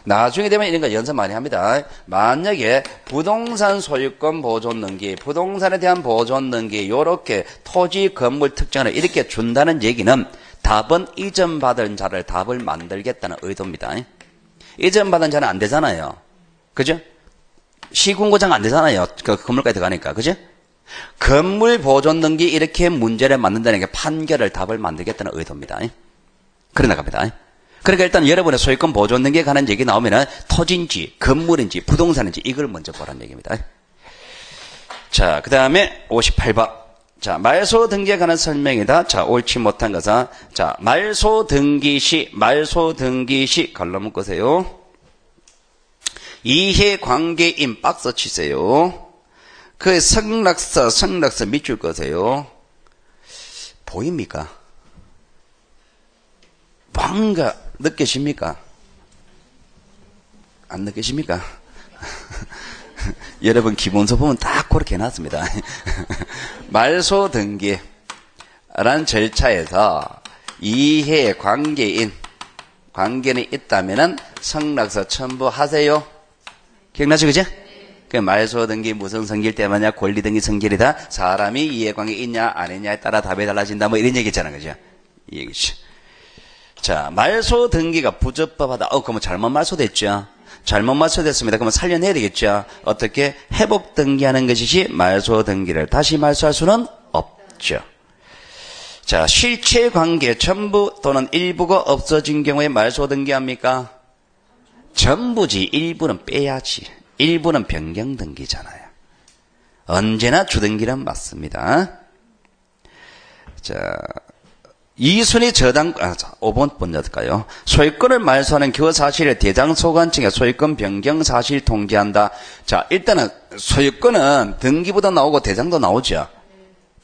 나중에 되면 이런 거 연습 많이 합니다. 만약에 부동산 소유권 보존 등기, 부동산에 대한 보존 등기, 요렇게 토지, 건물 특정을 이렇게 준다는 얘기는 답은 이전받은 자를 답을 만들겠다는 의도입니다. 이전받은 자는 안 되잖아요. 그죠? 시군고장 안 되잖아요. 그 건물까지 들어가니까. 그죠? 건물 보존 등기 이렇게 문제를 만든다는 게 판결을 답을 만들겠다는 의도입니다. 그래 나갑니다. 그러니까 일단 여러분의 소유권 보존 등기에 관한 얘기 나오면은 토지인지 건물인지 부동산인지 이걸 먼저 보라는 얘기입니다. 자, 그 다음에 58번. 자, 말소 등기에 관한 설명이다. 자, 옳지 못한 것은 자, 말소 등기 시 걸러 묶으세요. 이해관계인 박스 치세요. 그 성락서 밑줄 거세요. 보입니까? 뭔가 느끼십니까? 안 느끼십니까? 여러분 기본서 보면 딱 그렇게 해놨습니다. 말소 등기라는 절차에서 이해 관계는 있다면은 성락서 첨부하세요. 기억나죠, 그죠? 그 말소 등기 무슨 성질 때문이냐, 권리 등기 성질이다. 사람이 이해관계 있냐 안 있냐에 따라 답이 달라진다. 뭐 이런 얘기 있잖아, 그죠? 이 얘기죠. 자, 말소 등기가 부적법하다. 그러면 잘못 말소됐죠. 잘못 말소됐습니다. 그러면 살려내야 되겠죠. 어떻게? 회복 등기하는 것이지 말소 등기를 다시 말소할 수는 없죠. 자, 실체 관계 전부 또는 일부가 없어진 경우에 말소 등기합니까? 전부지. 일부는 빼야지. 일부는 변경 등기잖아요. 언제나 주등기는 맞습니다. 자, 이순위 저당, 5번 먼저 할까요? 소유권을 말소하는 그 사실을 대장소관청에 소유권 변경 사실 통지한다. 자, 일단은 소유권은 등기부도 나오고 대장도 나오죠.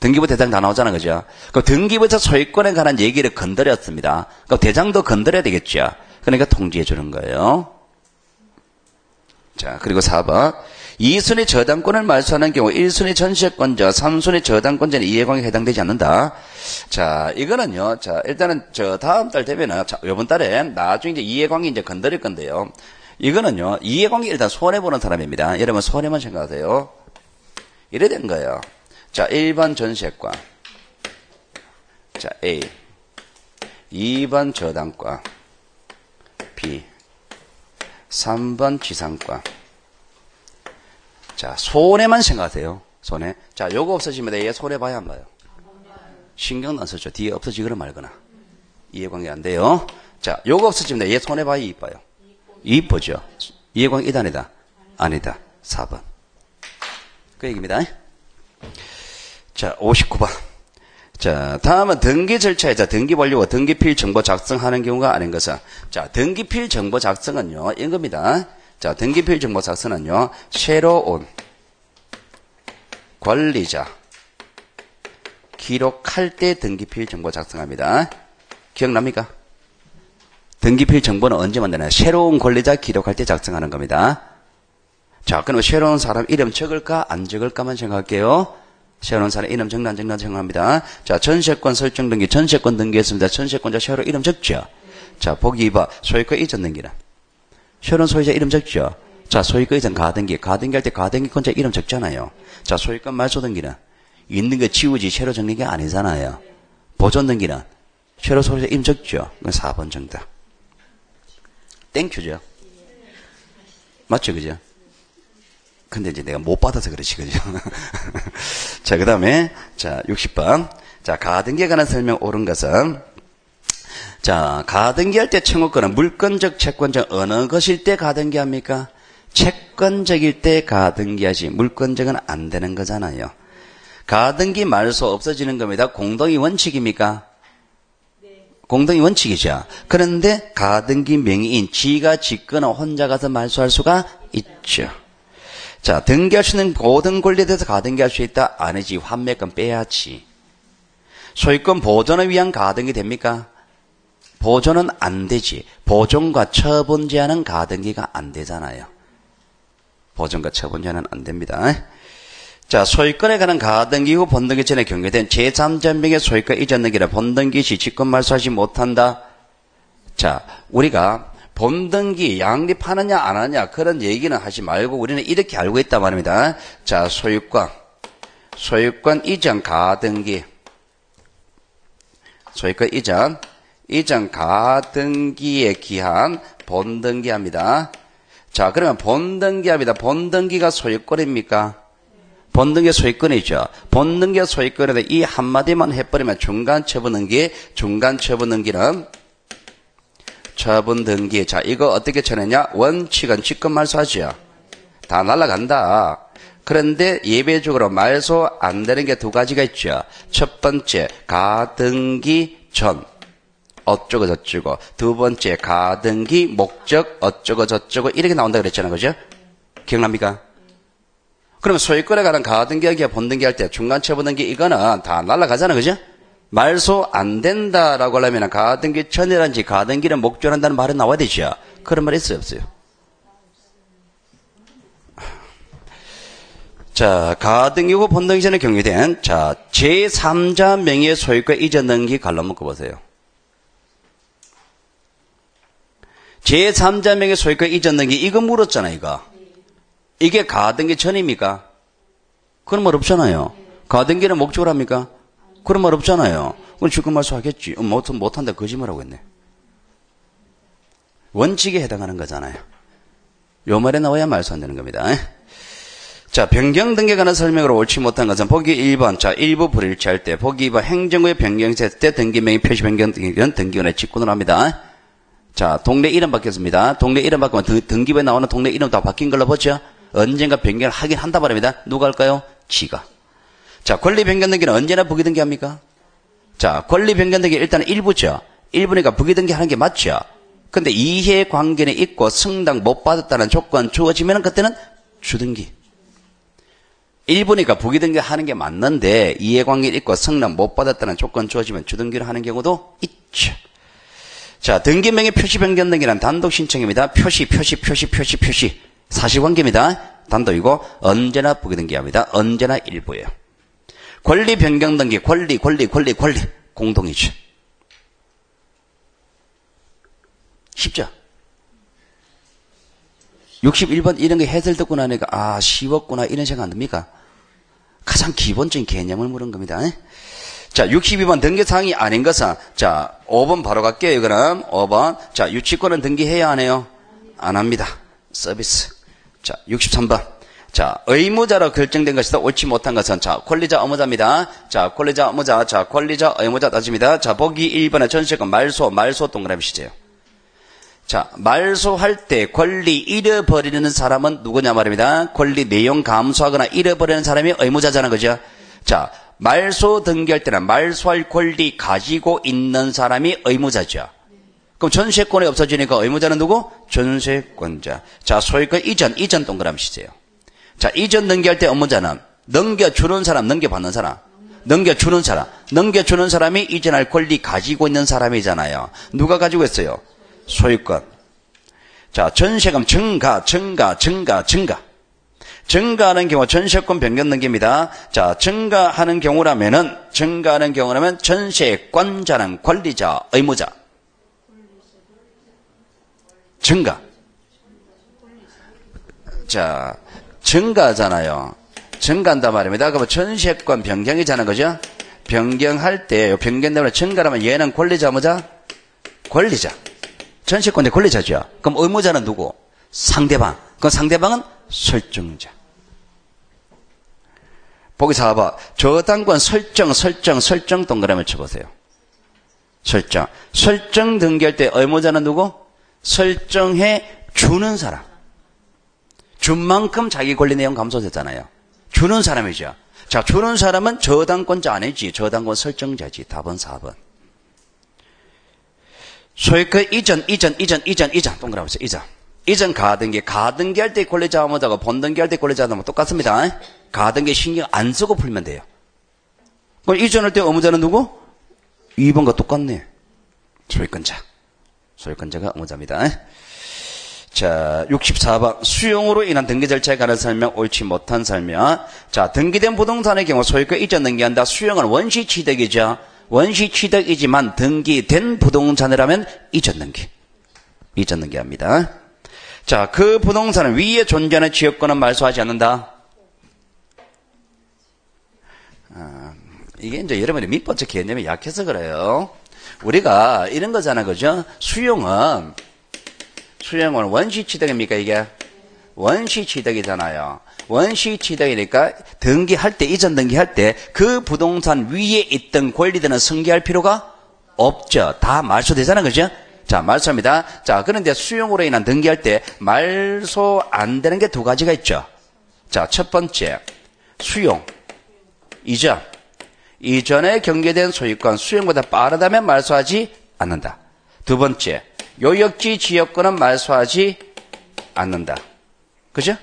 등기부 대장 다 나오잖아, 그죠? 그 등기부에서 소유권에 관한 얘기를 건드렸습니다. 그 대장도 건드려야 되겠죠. 그러니까 통지해 주는 거예요. 자, 그리고 4번. 2순위 저당권을 말소하는 경우 1순위 전세권자, 3순위 저당권자는 이해관계에 해당되지 않는다. 자, 이거는요. 자, 일단은 다음 달 되면은, 자, 요번 달에 나중에 이제 이해관계 이제 건드릴 건데요. 이거는요. 이해관계 일단 손해보는 사람입니다. 여러분 손해만 생각하세요. 이래 된 거예요. 자, 1번 전세권. 자, A. 2번 저당권. B. 3번 지상권. 자, 손해만 생각하세요. 손해. 자, 요거 없어지면 얘 손해 봐야 안 봐요? 신경도 안 썼죠. 뒤에 없어지거나 말거나. 이해관계 안 돼요. 자, 요거 없어지면 얘 손해 봐야 이익 봐요? 이익 보죠. 이해관계 이다 아니다? 아니다. 4번. 그 얘기입니다. 자, 59번. 자, 다음은 등기 절차에서 등기 완료와 등기필 정보 작성하는 경우가 아닌 것은. 자, 등기필 정보 작성은요, 이겁니다. 자, 등기필 정보 작성은요, 새로운 권리자 기록할 때 등기필 정보 작성합니다. 기억납니까? 등기필 정보는 언제 만드나요? 새로운 권리자 기록할 때 작성하는 겁니다. 자, 그럼 새로운 사람 이름 적을까 안 적을까만 생각할게요. 새로운 사람 이름 적나 안 적나 생각합니다. 자, 전세권 설정 등기, 전세권 등기했습니다. 전세권자 새로 이름 적죠. 자, 보기 2번 소유권 이전 등기는 새로운 소유자 이름 적죠. 자, 소유권 이전 가등기, 가등기 할 때 가등기권자 이름 적잖아요. 자, 소유권 말소 등기는 있는 거 지우지 새로 적는 게 아니잖아요. 보존 등기는 새로 소유자 이름 적죠. 4번 정답. 땡큐죠. 맞죠, 그죠? 근데 이제 내가 못 받아서 그렇지, 그죠? 자, 그 다음에, 자, 60번. 자, 가등기에 관한 설명 옳은 것은, 자, 가등기 할 때 청구권은 물권적, 채권적 어느 것일 때 가등기 합니까? 채권적일 때 가등기 하지, 물권적은 안 되는 거잖아요. 가등기 말소 없어지는 겁니다. 공동이 원칙입니까? 네. 공동이 원칙이죠. 그런데 가등기 명의인 지가 짓거나 혼자 가서 말소할 수가 있죠. 자, 등기할 수 있는 모든 권리에 대해서 가등기할 수 있다? 아니지. 환매권 빼야지. 소유권 보존을 위한 가등기 됩니까? 보존은 안 되지. 보존과 처분 제한은 가등기가 안 되잖아요. 보존과 처분 제한은 안 됩니다. 자, 소유권에 관한 가등기 후 본등기 전에 경계된 제3자명의 소유권 이전 등기나 본등기 시 직권 말소하지 못한다. 자, 우리가 본등기 양립하느냐 안 하느냐 그런 얘기는 하지 말고 우리는 이렇게 알고 있단 말입니다. 자, 소유권 이전 가등기, 소유권 이전 가등기에 기한 본등기합니다. 자, 그러면 본등기합니다. 본등기가 소유권입니까? 본등기 소유권이죠. 본등기 소유권에다 이 한마디만 해버리면 중간 처분등기는 처분등기. 자, 이거 어떻게 쳐내냐? 원칙은 직권 말소하죠. 다 날아간다. 그런데 예외적으로 말소 안 되는 게 두 가지가 있죠. 첫 번째, 가등기 전 어쩌고 저쩌고. 두 번째, 가등기 목적 어쩌고 저쩌고 이렇게 나온다 그랬잖아요. 그죠? 기억납니까? 그러면 소유권에 관한 가등기하기와 본등기 할 때 중간 처분등기 이거는 다 날아가잖아요. 그죠? 말소 안 된다라고 하려면 가등기 전이라든지 가등기를 목적으로 한다는 말이 나와야 되죠. 그런 말이 있어요, 없어요? 자, 가등기 후 본등기 전에 경유된 자 제3자 명의 소유권 이전 등기 갈라 묶어보세요. 제3자 명의 소유권 이전 등기 이거 물었잖아요. 이게 가등기 전입니까? 그런 말 없잖아요. 가등기는 목적으로 합니까? 그런 말 없잖아요. 그럼 직권 말소 하겠지. 못한다 거짓말하고 있네. 원칙에 해당하는 거잖아요. 요 말에 나와야 말소 안 되는 겁니다. 자, 변경 등기에 관한 설명으로 옳지 못한 것은 보기 1번. 자, 일부 불일치할 때. 보기 2번. 행정구의 변경했을 때 등기명의 표시 변경 등기는 등기원에 직권을 합니다. 자, 동네 이름 바뀌었습니다. 동네 이름 바꾸면 등기부에 나오는 동네 이름 다 바뀐 걸로 보죠. 언젠가 변경을 하긴 한다 말입니다. 누가 할까요? 지가. 자, 권리 변경 등기는 언제나 부기 등기합니까? 자, 권리 변경 등기 일단은 일부죠. 일부니까 부기 등기 하는 게 맞죠. 근데 이해 관계는 있고 승당 못 받았다는 조건 주어지면 그때는 주등기. 일부니까 부기 등기 하는 게 맞는데 이해 관계는 있고 승당 못 받았다는 조건 주어지면 주등기를 하는 경우도 있죠. 자, 등기명의 표시 변경 등기는 단독 신청입니다. 표시. 사실관계입니다. 단독이고 언제나 부기 등기합니다. 언제나 일부예요. 권리 변경 등기, 권리 공동이죠. 쉽죠? 61번 이런 게 해설 듣고 나니까 아 쉬웠구나 이런 생각 안 듭니까? 가장 기본적인 개념을 물은 겁니다. 자, 62번 등기사항이 아닌 것은 자 5번 바로 갈게요. 그럼 5번 자 유치권은 등기해야 안 해요? 안 합니다. 서비스. 자 63번 자 의무자로 결정된 것이다. 옳지 못한 것은 자 권리자 의무자입니다. 자 권리자 의무자 자 권리자 의무자 따집니다. 자 보기 1번에 전세권 말소 동그라미 시제요. 자, 말소할 때 권리 잃어버리는 사람은 누구냐 말입니다. 권리 내용 감소하거나 잃어버리는 사람이 의무자잖아. 그죠? 자, 말소 등기할 때는 말소할 권리 가지고 있는 사람이 의무자죠. 그럼 전세권이 없어지니까 의무자는 누구? 전세권자. 자, 소유권 이전 동그라미 시제요. 자, 이전 등기할 때 의무자는 넘겨주는 사람, 넘겨받는 사람. 넘겨주는 사람이 이전할 권리 가지고 있는 사람이잖아요. 누가 가지고 있어요? 소유권. 자, 전세금 증가하는 경우 전세권 변경 등기입니다. 자, 증가하는 경우라면 전세권자는 권리자, 의무자. 증가. 자, 증가하잖아요. 증가한단 말입니다. 그러면 전세권 변경이잖아요. 그죠? 변경할 때, 변경되면 증가라면 얘는 권리자, 의무자? 권리자. 전세권의 권리자죠. 그럼 의무자는 누구? 상대방. 그 상대방은 설정자. 보기 4번. 저당권 설정 동그라미 쳐보세요. 설정 등기할 때 의무자는 누구? 설정해 주는 사람. 준 만큼 자기 권리 내용 감소됐잖아요. 주는 사람이죠. 자, 주는 사람은 저당권자 아니지. 저당권 설정자지. 답은 4번. 소유권 이전 동그라미 보세요. 이전 가등기 할 때 권리자 의무자고 본등기 할 때 권리자 의무자 똑같습니다. 가등기 신경 안 쓰고 풀면 돼요. 그럼 이전할 때 의무자는 누구? 2번과 똑같네. 소유권자가 의무자입니다. 자, 64번. 수용으로 인한 등기 절차에 관한 설명, 옳지 못한 설명. 자, 등기된 부동산의 경우 소유권 이전 등기한다. 수용은 원시 취득이죠. 원시 취득이지만 등기된 부동산이라면 이전 등기. 이전 등기합니다. 자, 그 부동산은 위에 존재하는 지역권은 말소하지 않는다. 이게 이제 여러분이 밑번째 개념이 약해서 그래요. 우리가 이런 거잖아, 그죠? 수용은 원시 취득입니까, 이게? 원시 취득이잖아요. 원시 취득이니까 등기할 때, 이전 등기할 때 그 부동산 위에 있던 권리들은 승계할 필요가 없죠. 다 말소되잖아, 그죠? 자, 말소합니다. 자, 그런데 수용으로 인한 등기할 때 말소 안 되는 게 두 가지가 있죠. 자, 첫 번째, 수용. 이전에 경계된 소유권, 수용보다 빠르다면 말소하지 않는다. 두 번째, 요역지 지역권은 말소하지 않는다. 그죠?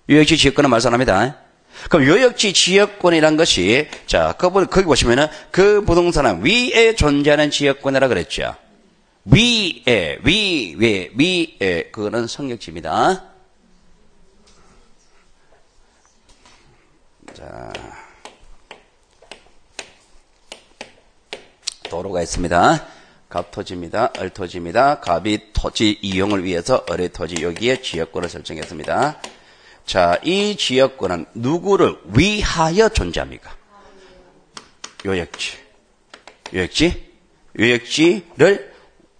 요역지 지역권은 말소 안 합니다. 그럼 요역지 지역권이란 것이, 자, 거기 보시면은 그 부동산은 위에 존재하는 지역권이라 그랬죠. 위에, 그거는 성역지입니다. 자. 도로가 있습니다. 갑토지입니다. 을토지입니다. 갑이 토지 이용을 위해서 을의 토지 여기에 지역권을 설정했습니다. 자, 이 지역권은 누구를 위하여 존재합니까?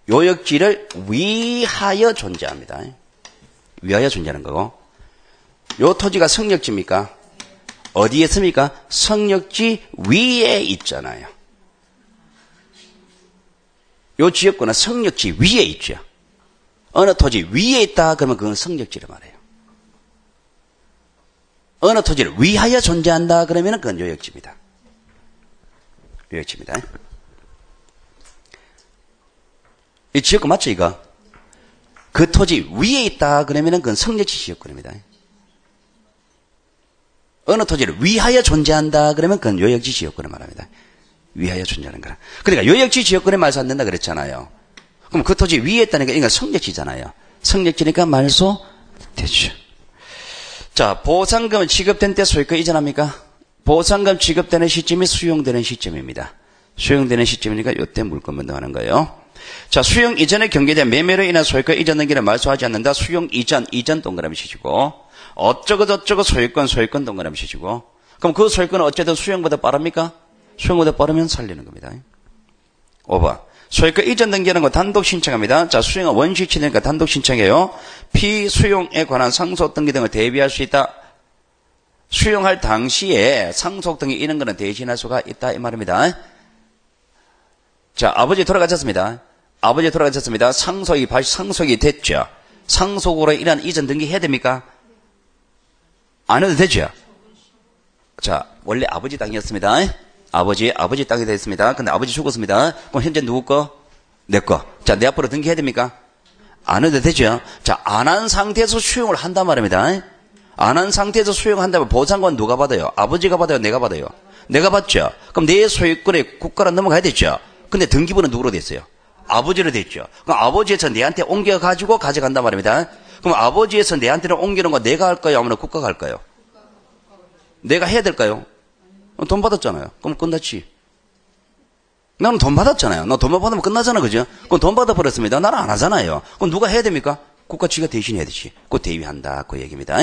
요역지를 위하여 존재합니다. 위하여 존재하는 거고. 요 토지가 성역지입니까? 어디에 있습니까? 성역지 위에 있잖아요. 요 지역권은 성역지 위에 있죠. 어느 토지 위에 있다 그러면 그건 성역지를 말해요. 어느 토지를 위하여 존재한다 그러면 그건 요역지입니다. 요역지입니다. 이 지역권 맞죠, 이거? 그 토지 위에 있다 그러면 그건 성역지 지역권입니다. 어느 토지를 위하여 존재한다 그러면 그건 요역지 지역권을 말합니다. 위하여 존재하는 거라. 그러니까 요역지 지역권에 말소 안 된다 그랬잖아요. 그럼 그 토지 위에 있다니까 이건 성역지잖아요. 성역지니까 말소 되죠. 자, 보상금은 지급된 때 소유권 이전합니까? 보상금 지급되는 시점이 수용되는 시점입니다. 수용되는 시점이니까 이때 물권 변동하는 거예요. 자, 수용 이전에 경계된 매매로 인한 소유권 이전 등기를 말소하지 않는다. 수용 이전 동그라미 치시고 어쩌고 소유권 동그라미 치시고 그럼 그 소유권은 어쨌든 수용보다 빠릅니까? 수용보다 빠르면 살리는 겁니다. 5번. 소유권 이전 등기하는 거 단독 신청합니다. 자, 수용은 원시 취득이니까 단독 신청해요. 피수용에 관한 상속 등기 등을 대비할 수 있다. 수용할 당시에 상속 등기 이런 거는 대신할 수가 있다 이 말입니다. 자, 아버지 돌아가셨습니다. 상속이 됐죠. 상속으로 인한 이전 등기 해야 됩니까? 안 해도 되죠. 자, 원래 아버지 땅이었습니다. 아버지 땅이 됐습니다. 근데 아버지 죽었습니다. 그럼 현재 누구 거? 내 거. 자, 내 앞으로 등기해야 됩니까? 안 해도 되죠. 자, 안 한 상태에서 수용을 한단 말입니다. 안 한 상태에서 수용한다면 보상권 누가 받아요? 아버지가 받아요? 내가 받아요? 내가 받죠. 그럼 내 소유권에 국가로 넘어가야 되죠. 근데 등기부는 누구로 됐어요? 아버지로 됐죠. 그럼 아버지에서 내한테 옮겨가지고 가져간단 말입니다. 그럼 아버지에서 내한테는 옮기는 거 내가 할까요? 아니면 국가가 할까요? 내가 해야 될까요? 돈 받았잖아요. 그럼 끝났지. 나는 돈 받았잖아요. 너 돈 받으면 끝나잖아, 그죠? 그럼 돈 받아버렸습니다. 나는 안 하잖아요. 그럼 누가 해야 됩니까? 국가 지가 대신해야 되지. 그거 대위한다, 그 얘기입니다.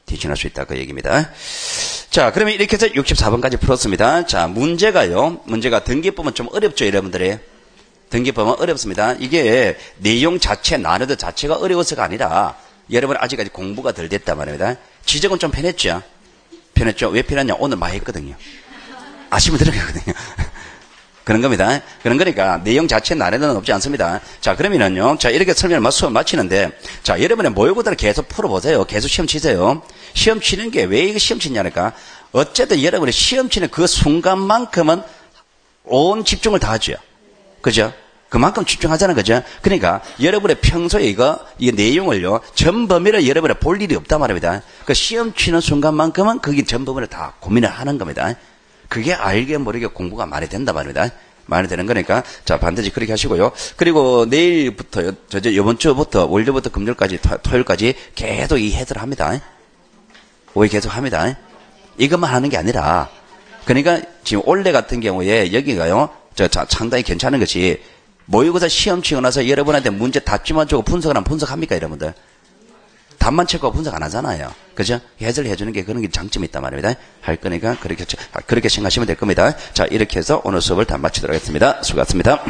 대신할 수 있다, 그 얘기입니다. 자, 그러면 이렇게 해서 64번까지 풀었습니다. 자, 문제가 등기법은 좀 어렵죠, 여러분들이. 등기법은 어렵습니다. 이게 내용 자체, 난이도 자체가 어려워서가 아니라 여러분 아직까지 공부가 덜 됐단 말입니다. 지적은 좀 편했죠? 왜 편했냐? 오늘 많이 했거든요. 아시면 들어가거든요. 그런 겁니다. 그런 거니까 내용 자체 난이도는 없지 않습니다. 자, 그러면은요. 자, 이렇게 설명을 수업 마치는데, 자, 여러분의 모의고사를 계속 풀어보세요. 계속 시험 치세요. 시험 치는 게 왜 이거 시험 치냐니까. 어쨌든 여러분이 시험 치는 그 순간만큼은 온 집중을 다 하죠. 그죠? 그만큼 집중하잖아요. 그죠? 그러니까 여러분의 평소에 이 내용을요, 전 범위를 여러분이 볼 일이 없단 말입니다. 그 시험 치는 순간만큼은 그게 전 범위를 다 고민을 하는 겁니다. 그게 알게 모르게 공부가 많이 된단 말입니다. 많이 되는 거니까, 자, 반드시 그렇게 하시고요. 그리고 내일부터, 이번 주부터, 월요일부터 금요일까지, 토요일까지 계속 이 해설을 합니다. 왜 계속 합니다. 이것만 하는 게 아니라, 그러니까 지금 올해 같은 경우에 여기가요, 상당히 괜찮은 것이, 모의고사 시험 치고 나서 여러분한테 문제 답지만 주고 분석을 하면 분석합니까, 여러분들? 답만 체크하고 분석 안 하잖아요. 그죠? 해설을 해주는 게 그런 게 장점이 있단 말입니다. 할 거니까 그렇게 생각하시면 될 겁니다. 자, 이렇게 해서 오늘 수업을 다 마치도록 하겠습니다. 수고하셨습니다.